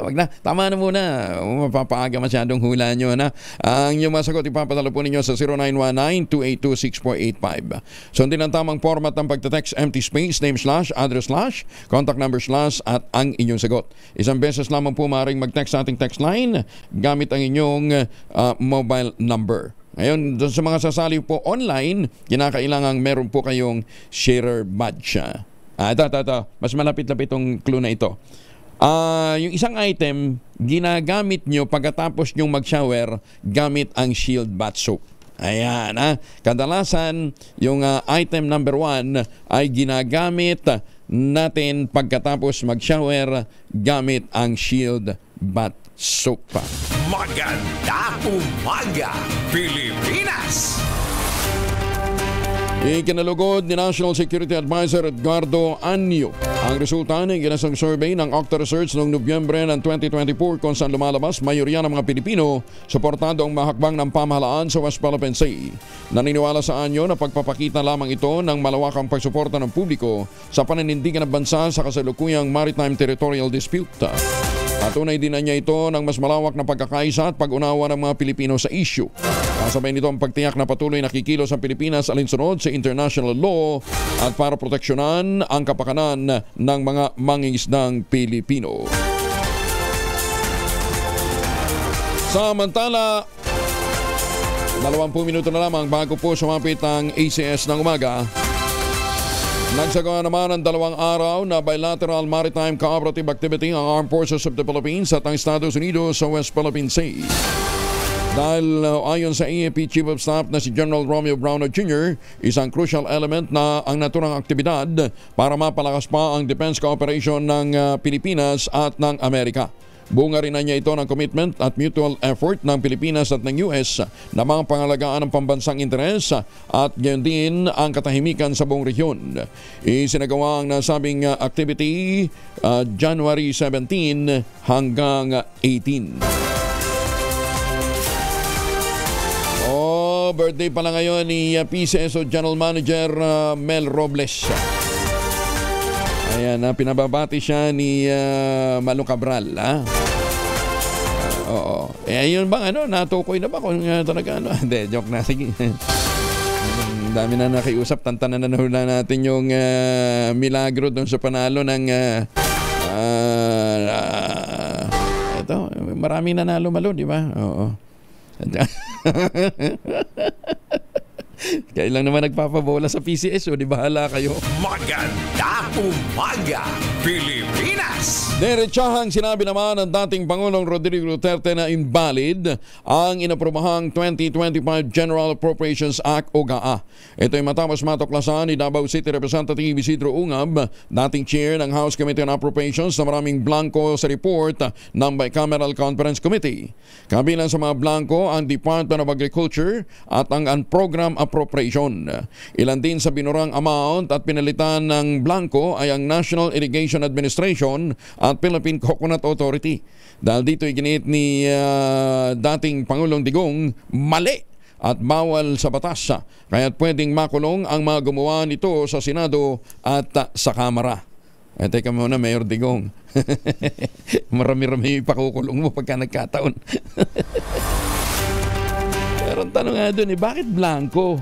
S1: wag na, tama na muna. Mapapaaga masyadong hula nyo, na. Ang inyong masagot ipapadala po ninyo sa 0919-282-6485. Sundin ang tamang format ng pagte-text, empty space, name / address / contact number / at ang inyong sagot. Isang beses lamang po maaaring mag-text sa ating text line gamit ang inyong mobile number. Ngayon, sa mga sasali po online, kinakailangan meron po kayong sharer badge. Ito. Mas malapit-lapit itong clue na ito. Yung isang item, ginagamit nyo pagkatapos nyo mag-shower gamit ang Shield Bath Soap. Ayan, ha? Kadalasan, yung item number 1 ay ginagamit natin pagkatapos mag-shower gamit ang Shield Bath Soap.
S2: Maganda umaga, Pilipinas!
S1: Ikinalugod ni National Security Advisor Edgardo Anyo ang resulta ng ginasang survey ng Octa Research noong Nobyembre ng 2024 kung saan lumalabas mayorya ng mga Pilipino suportado ang mahakbang ng pamahalaan sa West Philippine Sea. Naniniwala sa Anyo na pagpapakita lamang ito ng malawakang pagsuporta ng publiko sa paninindigan ng bansa sa kasalukuyang maritime territorial dispute. Patunay din na niya ito ng mas malawak na pagkakaisa at pag-unawa ng mga Pilipino sa issue. Kasabay nito ang pagtiyak na patuloy na kikilos ang Pilipinas alinsunod sa international law at para proteksyonan ang kapakanan ng mga mangingisdang Pilipino. Samantala, 20 minuto na lamang bago po sumapit ang ACS ng umaga. Nagsagawa naman ng 2 araw na bilateral maritime cooperative activity ang Armed Forces of the Philippines at ang Estados Unidos sa West Philippine Sea. Dahil ayon sa AFP Chief of Staff na si General Romeo Browno Jr., isang crucial element na ang naturang aktibidad para mapalakas pa ang defense cooperation ng Pilipinas at ng Amerika. Bunga rin na niya ito ng commitment at mutual effort ng Pilipinas at ng US na mga pangalagaan ng pambansang interes at gayon din ang katahimikan sa buong rehiyon. Isinagawa ang nasabing activity January 17 hanggang 18. Birthday pala ngayon ni PCSO General Manager Mel Robles. Ayan, pinababati siya ni Malu Cabral. Oo. Yun bang natukoy na ba kung talaga Hindi, joke na. Sige. Dami na nakiusap. Tantanan na nahula natin yung milagro doon sa panalo ng ito, maraming nanalo Malo, di ba? Oo. Kailan naman nagpapabola sa PCSO, di bahala kayo.
S2: Maganda umaga, Pilipinas!
S1: Diretsahang sinabi naman ng dating Pangulong Rodrigo Duterte na invalid ang inaprobahang 2025 General Appropriations Act o GAA. Ito ay matapos matuklasan ni Davao City Representative Isidro Ungab, dating chair ng House Committee on Appropriations, na maraming blanco sa report ng Bicameral Conference Committee. Kabilang sa mga blanco ang Department of Agriculture at ang Program Appropriation. Ilan din sa binurang amount at pinalitan ng blanco ay ang National Irrigation Administration at Philippine Coconut Authority. Dahil dito iginit ni dating Pangulong Digong mali at bawal sa batas, kaya't pwedeng makulong ang mga gumawa nito sa Senado at sa Kamara. Teka muna, Mayor Digong. Marami-rami ipakukulong mo pagka nagkataon. Pero ang tanong nga doon, bakit blanco?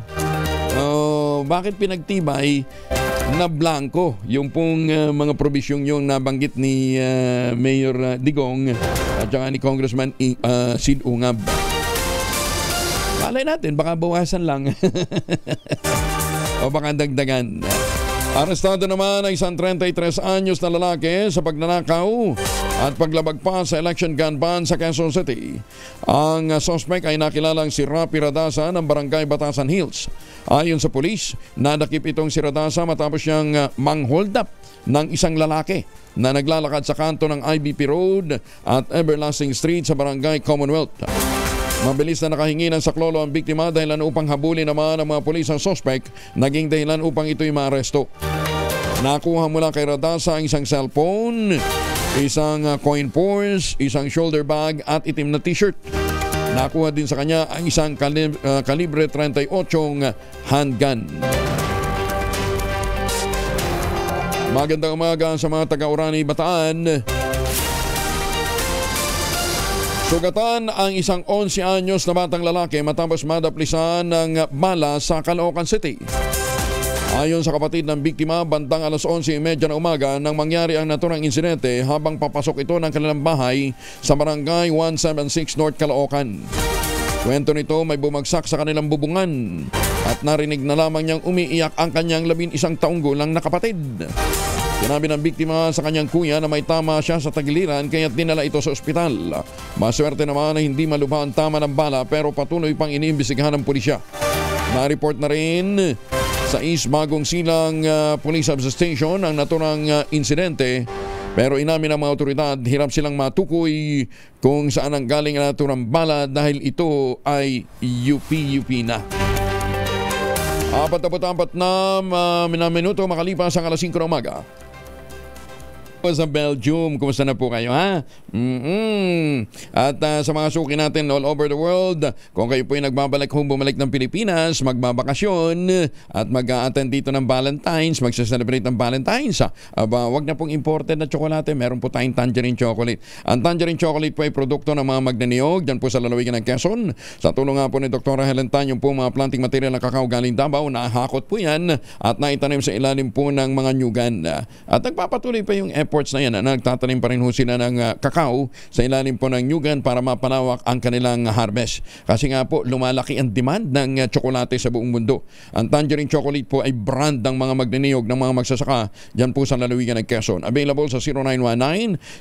S1: Bakit pinagtibay na blanco yung pong mga probisyong yung nabanggit ni Mayor Digong at saka ni Congressman Sid Ungab? Malay natin, baka bawasan lang. O baka dagdagan. Arestado naman ang isang 33 anyos na lalaki sa pagnanakaw at paglabag pa sa election gun ban sa Quezon City. Ang suspect ay nakilalang si Rapi Radasa ng Barangay Batasan Hills. Ayon sa pulis, nadakip itong si Radasa matapos siyang mang-hold up ng isang lalaki na naglalakad sa kanto ng IBP Road at Everlasting Street sa Barangay Commonwealth. Mabilis na nakahingi ng saklolo ang biktima dahilan upang habulin naman ng mga pulis ang suspect, naging dahilan upang ito'y maaresto. Nakuha mula kay Radasa ang isang cellphone, isang coin purse, isang shoulder bag at itim na t-shirt. Nakuha din sa kanya ang isang kalibre 38 handgun. Magandang umaga sa mga taga-Orani, Bataan. Sugatan ang isang 11 anyos na batang lalaki matapos madaplisan ng bala sa Caloocan City. Ayon sa kapatid ng biktima, bandang alas 11:30 na umaga nang mangyari ang naturang insidente habang papasok ito ng kanilang bahay sa Barangay 176 North Caloocan. Kwento nito, may bumagsak sa kanilang bubungan at narinig na lamang niyang umiiyak ang kanyang 11 taong gulang na kapatid. Sinabi ng biktima sa kanyang kuya na may tama siya sa tagiliran kaya't dinala ito sa ospital. Maswerte naman na hindi malubha ang tama ng bala pero patuloy pang iniimbestigahan ng pulisya. Na-report na rin sa East Bagong Silang Police Substation ang naturang insidente pero inamin ng mga otoridad hirap silang matukoy kung saan ang galing ang naturang bala dahil ito ay UP na. 44 na minuto makalipas ang alas 5 ng umaga. Sa Belgium, kumusta na po kayo, ha? At sa mga suki natin all over the world, kung kayo po ay bumalik ng Pilipinas, magbabakasyon at mag-a-attend dito ng Valentine's, magsa-celebrate ng Valentine's, wag na pong imported na tsokolate, meron po tayong tangerine chocolate. Ang tangerine chocolate po ay produkto ng mga magnaniyog dyan po sa lalawigan ng Quezon. Sa tulong nga po ni Dr. Helen Tan, yung po mga planting material ng kakao galing Davao, nahakot po yan at naitanim sa ilalim po ng mga nyugan. At nagpapatuloy pa yung efforts na yan, nagtatanim pa rin ho sila ng kakao sa ilalim po ng nyugan para mapalawak ang kanilang harvest. Kasi nga po, lumalaki ang demand ng tsokolate sa buong mundo. Ang Tangerine Chocolate po ay brand ng mga magniniyog ng mga magsasaka dyan po sa lalawigan ng Quezon. Available sa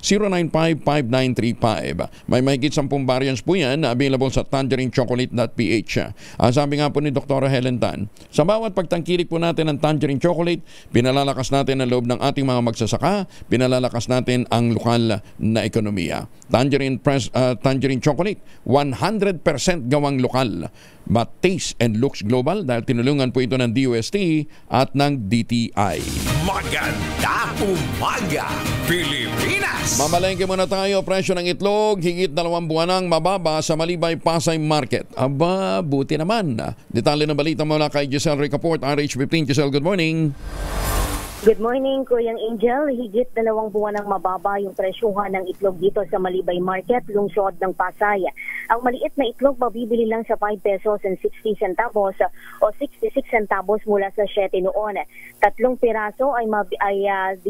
S1: 0919-095-5935. May mahigit 10 variants po yan na available sa tangerinechocolate.ph. Sabi nga po ni Dr. Helen Tan, sa bawat pagtangkilik po natin ng Tangerine Chocolate, pinalalakas natin ang loob ng ating mga magsasaka, pinalalakas natin ang lokal na ekonomiya. Tangerine Chocolate, 100% gawang lokal, but taste and looks global dahil tinulungan po ito ng DOST at ng DTI.
S3: Maganda umaga, Pilipinas!
S1: Mamalengke muna tayo. Presyo ng itlog, higit 2 buwanang mababa sa Malibay Pasay Market. Aba, buti naman. Detalye ng balita mula kay Giselle Ricaport, RH15. Giselle, good morning.
S5: Good morning, Kuyang Angel. Higit 2 buwan ang mababa yung presyuhan ng itlog dito sa Malibay Market, lungsod ng Pasay. Ang maliit na itlog mabibili lang sa 5 pesos and 60 centavos o 66 centavos mula sa 7 noon. 3 piraso ay 17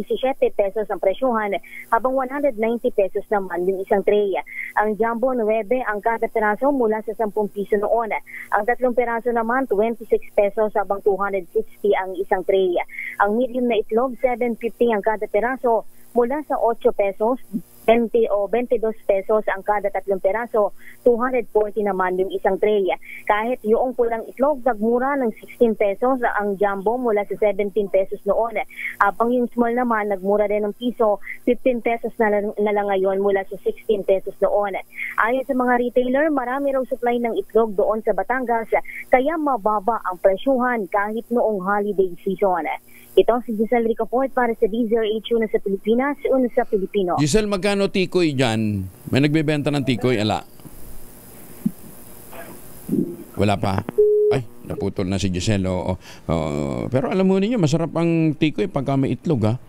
S5: pesos ang presyuhan, habang 190 pesos naman yung isang tray. Ang jumbo 9 ang kada piraso mula sa 10 piso noon. Ang 3 piraso naman 26 pesos habang 260 ang isang tray. Ang medium na itlog 7.50 ang kada peraso mula sa 8 pesos, 20 o 22 pesos ang kada 3 peraso, 240 naman yung isang tray. Kahit yung pulang itlog nagmura ng 16 pesos ang jumbo mula sa 17 pesos noon. Habang yung small naman nagmura din ng piso, 15 pesos na lang ngayon mula sa 16 pesos noon. Ayon sa mga retailer, marami raw supply ng itlog doon sa Batangas, kaya mababa ang presyuhan kahit noong holiday season. Ito si Giselle Ricaport para sa DZRH, una sa Pilipinas, una sa Pilipino.
S1: Giselle, magkano tikoy dyan? May nagbebenta ng tikoy, ala? Wala pa? Ay, naputol na si Giselle. Pero alam mo ninyo, masarap ang tikoy pagka may itlog, ha?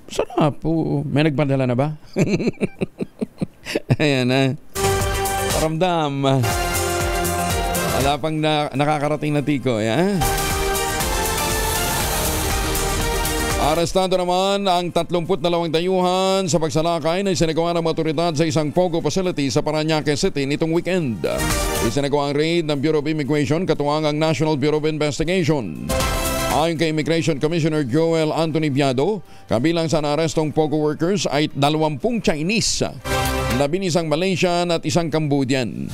S1: Sarap po. May nagpadala na ba? Ayan, ha? Paramdam. Wala pang nakakarating na tikoy, ha? Arestado naman ang 32 dayuhan sa pagsalakay na isinagawa ng otoridad sa isang POGO facility sa Parañaque City nitong weekend. Isinagawa ang raid ng Bureau of Immigration katuwang ang National Bureau of Investigation. Ayon kay Immigration Commissioner Joel Anthony Biado, kabilang sa naarestong POGO workers ay 20 Chinese, 11 Malaysian at 1 Cambodian.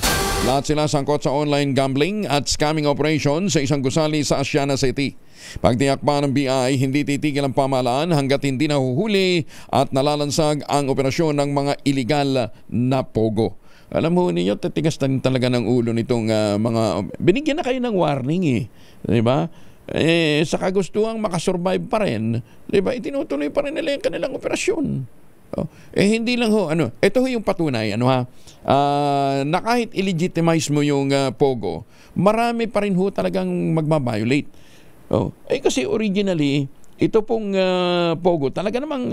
S1: Lahat sila sangkot sa online gambling at scamming operation sa isang gusali sa Asiana City. Pagtiyak pa ng BI, hindi titigil ang pamahalaan hanggat hindi nahuhuli at nalalansag ang operasyon ng mga iligal na POGO. Alam mo ninyo, titigas talaga ng ulo nitong mga... Binigyan na kayo ng warning eh. Diba? Sa kagustuhang makasurvive pa rin, diba? Itinutuloy pa rin nila yung kanilang operasyon. Hindi lang ho, ito ho yung patunay, na kahit illegitimize mo yung POGO, marami pa rin ho talagang magmabiolate. Kasi originally, ito pong POGO, talaga namang,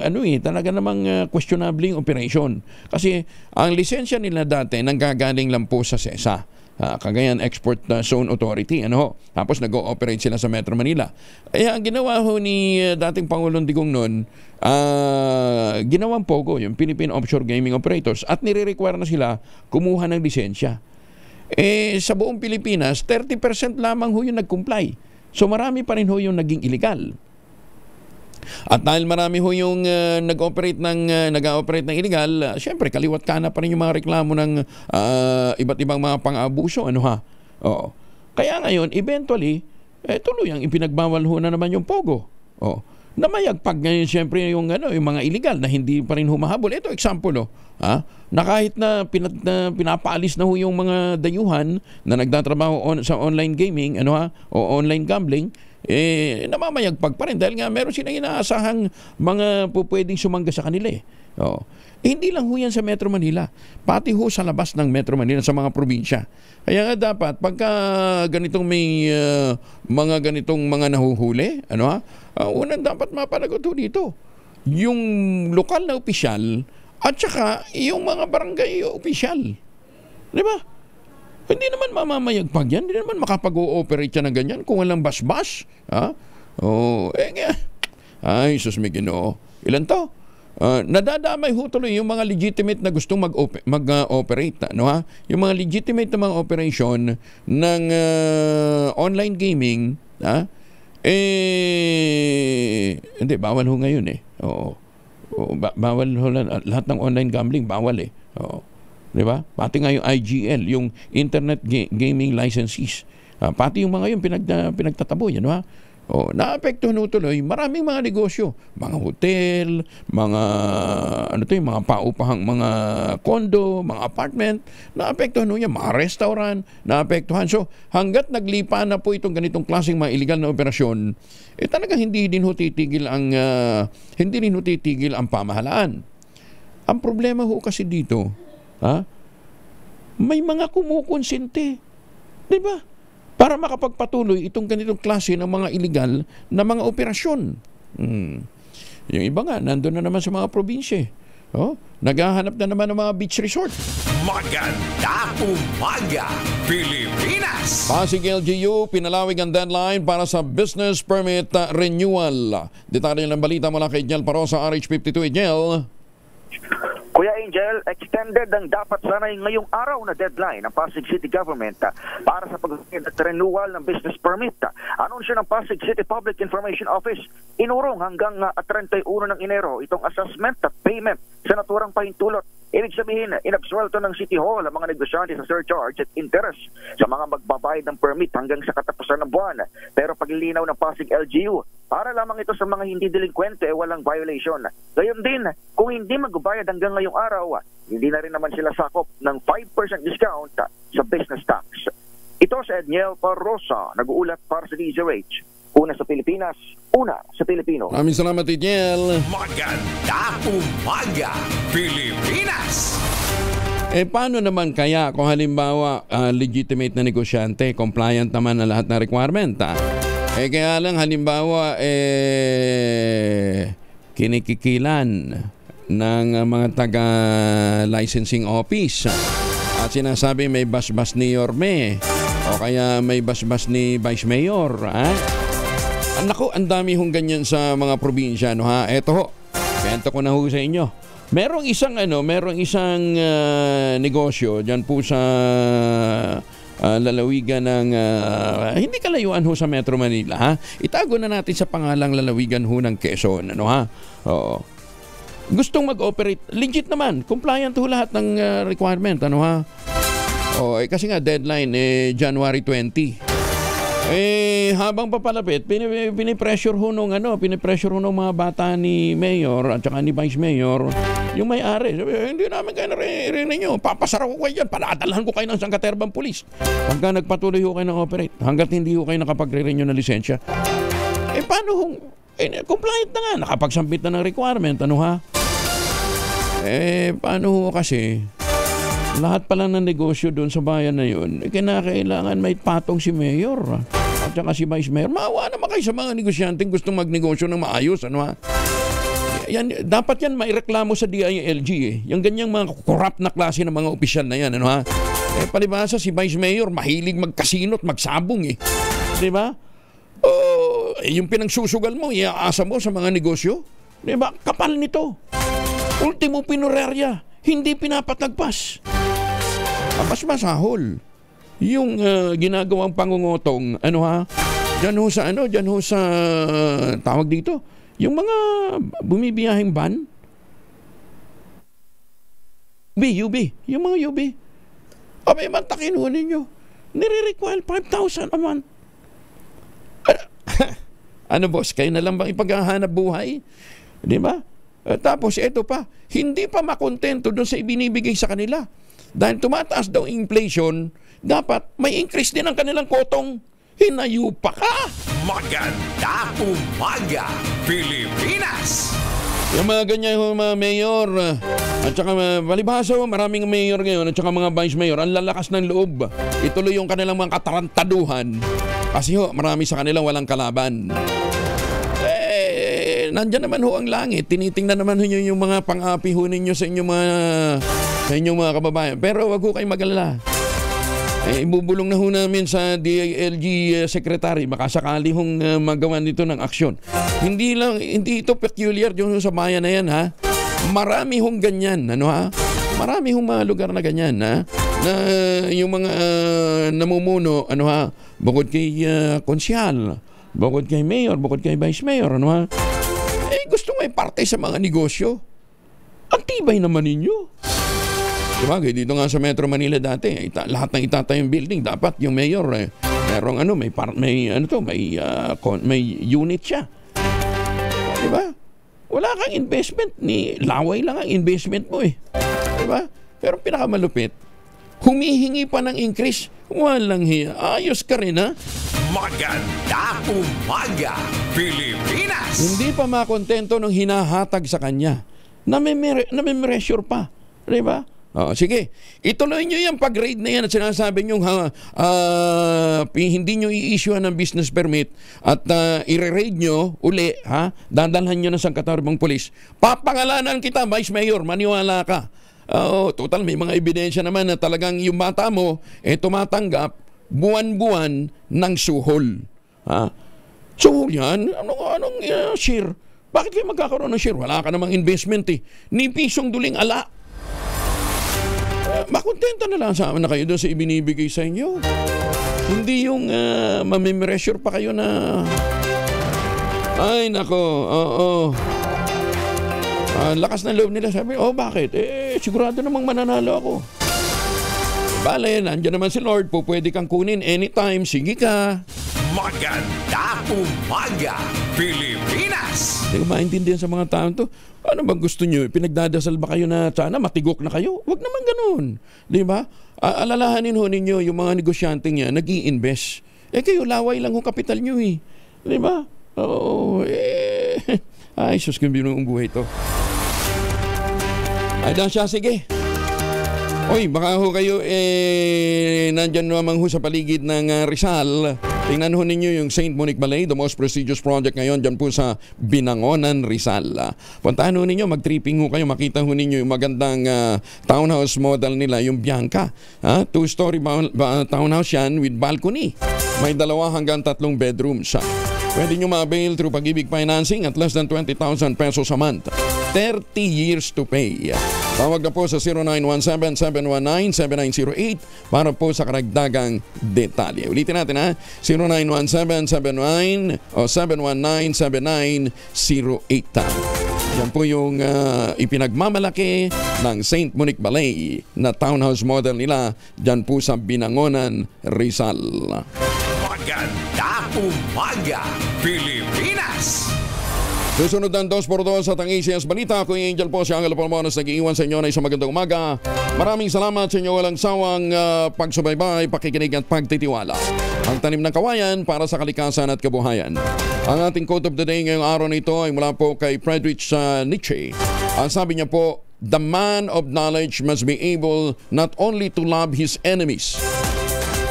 S1: questionable yung operation. Kasi ang lisensya nila dati nanggagaling lang po sa SESA, Cagayan Export Zone Authority. Tapos nag-ooperate sila sa Metro Manila. Ang ginawa ho ni dating Pangulong Digong noon, ginawang POGO, yung Philippine Offshore Gaming Operators, at nire-require na sila kumuha ng lisensya. Sa buong Pilipinas, 30% lamang ho yung nag-comply. So marami pa rin ho yung naging illegal. At dahil marami ho yung nag-operate ng illegal, syempre kaliwat kana pa rin yung mga reklamo ng iba't ibang mga pang-abuso. Kaya ngayon, eventually, tuluyang ipinagbawal ho na naman yung POGO. Namayagpag ngayon syempre yung mga illegal na hindi pa rin humahabol. Ito example na kahit na pinapaalis na ho yung mga dayuhan na nagtatrabaho sa online gaming o online gambling, namamayagpag pa rin dahil nga meron silang inaasahang mga pwedeng sumangga sa kanila. Hindi lang ho yan sa Metro Manila, pati ho sa labas ng Metro Manila, sa mga probinsya. Kaya nga dapat pagka ganitong may mga ganitong mga nahuhuli, unang dapat mapanagot ho dito yung lokal na opisyal at saka yung mga barangay opisyal. Di ba? Hindi naman mamamayagpag yan, hindi naman makapag-ooperate yan ng ganyan kung walang basbas. Ay, sus may Ginoo. Ilan to? Nadadamay ho tuloy yung mga legitimate na gustong mag-operate, no ha? Yung mga legitimate na mga operation ng online gaming, ha? Hindi, bawal ho ngayon eh. Oo. Bawal ho lahat ng online gambling, bawal eh. Oo. Di ba? Pati nga yung IGL, yung Internet Gaming Licensees. Pati yung mga yun pinagtataboy, no ha? Naapektuhan tuloy maraming mga negosyo, mga hotel, mga mga paupahang mga condo, mga apartment, naapektuhan niya, mga restaurant, naapektuhan. So hangga't naglipa na po itong ganitong klaseng mga illegal na operasyon, talagang hindi din ho titigil ang pamahalaan. Ang problema ho kasi dito, may mga kumukonsente, di ba? Para makapagpatuloy itong ganitong klase ng mga illegal na mga operasyon. Yung iba nga, nandun na naman sa mga probinsya. Naghahanap na naman ng mga beach resort.
S2: Maganda umaga, Pilipinas!
S1: Pasig LGU, pinalawig ang deadline para sa business permit renewal. Detalye ng balita mula kay Jel Parosa, RH52. Jel.
S4: Kuya Angel, extended ang dapat sanay ngayong araw na deadline ng Pasig City Government para sa pag-renewal at renewal ng business permit. Anunsyo ng Pasig City Public Information Office, inurong hanggang 31 ng Enero itong assessment at payment sa naturang pahintulot. Ibig sabihin, inabsuelto ng City Hall ang mga negosyante sa surcharge at interest sa mga magbabayad ng permit hanggang sa katapusan ng buwan. Pero paglilinaw ng Pasig LGU, para lamang ito sa mga hindi delinkwente, walang violation. Gayon din, kung hindi magbayad hanggang ngayong araw, hindi na rin naman sila sakop ng 5% discount sa business tax. Ito si Edniel Parrosa, nag-uulat para sa DZRH. Una sa Pilipinas, una sa Pilipino.
S1: Maraming salamat, Edniel.
S2: Maganda umaga, Pilipinas!
S1: Paano naman kaya kung halimbawa legitimate na negosyante, compliant naman na lahat na requirement? Kaya lang halimbawa kinikikilan ng mga taga-licensing office at sinasabi may basbas ni Yorme o kaya may basbas ni Vice Mayor. Naku, ang dami hong ganyan sa mga probinsya, no ha? Eto ho, kwento ko na ho sa inyo. Merong isang negosyo diyan po sa lalawigan ng hindi kalayuan ho sa Metro Manila, ha? Itago na natin sa pangalang lalawigan ho ng Quezon, ano ha? Oo. Gustong mag-operate, legit naman, compliant ho lahat ng requirement, ano ha? Kasi nga deadline January 20. Habang papalapit, pinipressure ho nung mga bata ni Mayor at saka ni Vice Mayor, yung may-ari. Hindi namin kayo naririnig nyo. Papasara ko kayo dyan. Paladalhan ko kayo ng Sangkaterbang Police. Hanggang nagpatuloy ho kayo ng operate. Hanggat hindi ho kayo nakapag-renew ng lisensya. Paano ho? Compliant na nga. Nakapagsampit na ng requirement. Ano ha? Paano ho kasi? Lahat pala ng negosyo doon sa bayan na yun, kinakailangan may patong si Mayor at saka si Vice Mayor. Maawa naman kayo sa mga negosyanteng gustong magnegosyo ng maayos. Ano ha? Dapat yan maireklamo sa DILG Yung ganyang mga corrupt na klase ng mga opisyal na yan. Ano ha? Palibasa si Vice Mayor, mahilig magkasino at magsabong Di ba? Yung pinagsusugal mo, iaasa mo sa mga negosyo. Di ba? Kapal nito. Ultimo pinorerya, hindi pinapatagpas. Mas masahol yung ginagawang pangungutong diyan ho sa tawag dito yung mga bumibiyaheng van UB yung mga UB may mantakin ho ninyo nire-require 5,000 a month. Boss, kayo na lang bang ipaghahanap buhay, di ba? Tapos ito pa, hindi pa makontento doon sa ibinibigay sa kanila. Dahil tumataas daw inflation, dapat may increase din ang kanilang kotong. Hinayu pa ka!
S2: Maganda umaga, Pilipinas!
S1: Yung mga ganyan mga mayor, at saka palibhasa, maraming mayor ngayon, at saka mga vice mayor, ang lalakas ng loob. Ituloy yung kanilang mga katarantaduhan. Kasi marami sa kanila walang kalaban. Nandiyan naman ho ang langit. Tinitingnan naman ho yung mga pang-api ho ninyo sa inyong mga kababayan. Pero wag ho kayong mag-alala. Ibubulong na ho namin sa DILG Secretary. Baka sakali hong magawa nito ng aksyon. Hindi ito peculiar yung sa bayan na yan, ha? Marami hong ganyan, ano ha? Marami hong mga lugar na ganyan, ha? Na yung mga namumuno, ano ha? Bukod kay konsyal, bukod kay mayor, bukod kay vice mayor, ano ha? Gusto may parte sa mga negosyo. Ang tibay naman ninyo. Diba? Dito nga sa Metro Manila dati, lahat ng itatayong building, dapat yung mayor, merong may unit siya. Diba? Wala kang investment, laway lang ang investment mo Diba? Pero pinakamalupit, humihingi pa ng increase. Walang hiya. Ayos ka rin, ha?
S2: Maganda umaga, Pilipinas!
S1: Hindi pa makontento nung hinahatag sa kanya. Nami-measure pa. Diba? Sige, ituloy nyo yung pag-raid na yan at sinasabi nyo hindi nyo i-issue ng business permit at i-raid nyo uli, dadalhan nyo ng sangkatarbang polis. Papangalanan kita, Vice Mayor, maniwala ka. Total, may mga ebidensya naman na talagang yung bata mo tumatanggap buwan-buwan ng suhol. Suhol yan? Anong share? Bakit kayo magkakaroon ng share? Wala ka namang investment ni pisong duling ala. Makontenta na lang na kayo doon sa ibinibigay sa inyo. Hindi yung mamimeasure pa kayo na ay nako, lakas ng loob nila. Sabi, bakit? Sigurado namang mananalo ako. Bale, nandiyan naman si Lord po, pwede kang kunin anytime. Sige ka.
S2: Maganda umaga, Pilipinas!
S1: Hindi ko maintindihan sa mga tao to. Ano bang gusto nyo? Pinagdadasal ba kayo na sana matigok na kayo? Huwag naman ganun. Di ba? Alalahanin ho ninyo yung mga negosyante niya, nag-i-invest. Kayo, laway lang ho kapital nyo Di ba? Ay, sus, kung binong buhay to. Ay, dan siya, sige. Oy, baka ho kayo nandyan naman ho sa paligid ng Rizal. Tingnan ho ninyo yung St. Monique Ballet, the most prestigious project ngayon dyan po sa Binangonan, Rizal. Puntahan ho ninyo, mag-tripping ho kayo, makita ho ninyo yung magandang townhouse model nila, yung Bianca. 2-story townhouse yan with balcony. May 2 hanggang 3 bedrooms. Pwede nyo ma-avail through Pag-ibig Financing at less than 20,000 pesos a month. 30 years to pay. Tawag na po sa 0917-719-7908 para po sa karagdagang detalye. Ulitin natin 0917-719-7908. Yan po yung ipinagmamalaki ng St. Monique Ballet na townhouse model nila dyan po sa Binangonan, Rizal.
S2: Maganda umaga, Pilipinas!
S1: Susunod ng 2x2 sa ACS Balita. Ako yung Angel po, si Angelo Palmones, nag-iiwan sa inyo na isang magandang umaga. Maraming salamat sa inyo walang sawang pagsubaybay, pakikinig at pagtitiwala. Ang tanim ng kawayan para sa kalikasan at kabuhayan. Ang ating quote of the day ngayong araw nito ay mula po kay Friedrich Nietzsche. Ang sabi niya po, the man of knowledge must be able not only to love his enemies,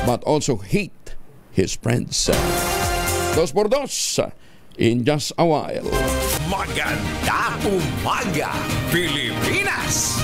S1: but also hate his friends. 2x2 in just a while.
S2: Maganda umaga, Pilipinas!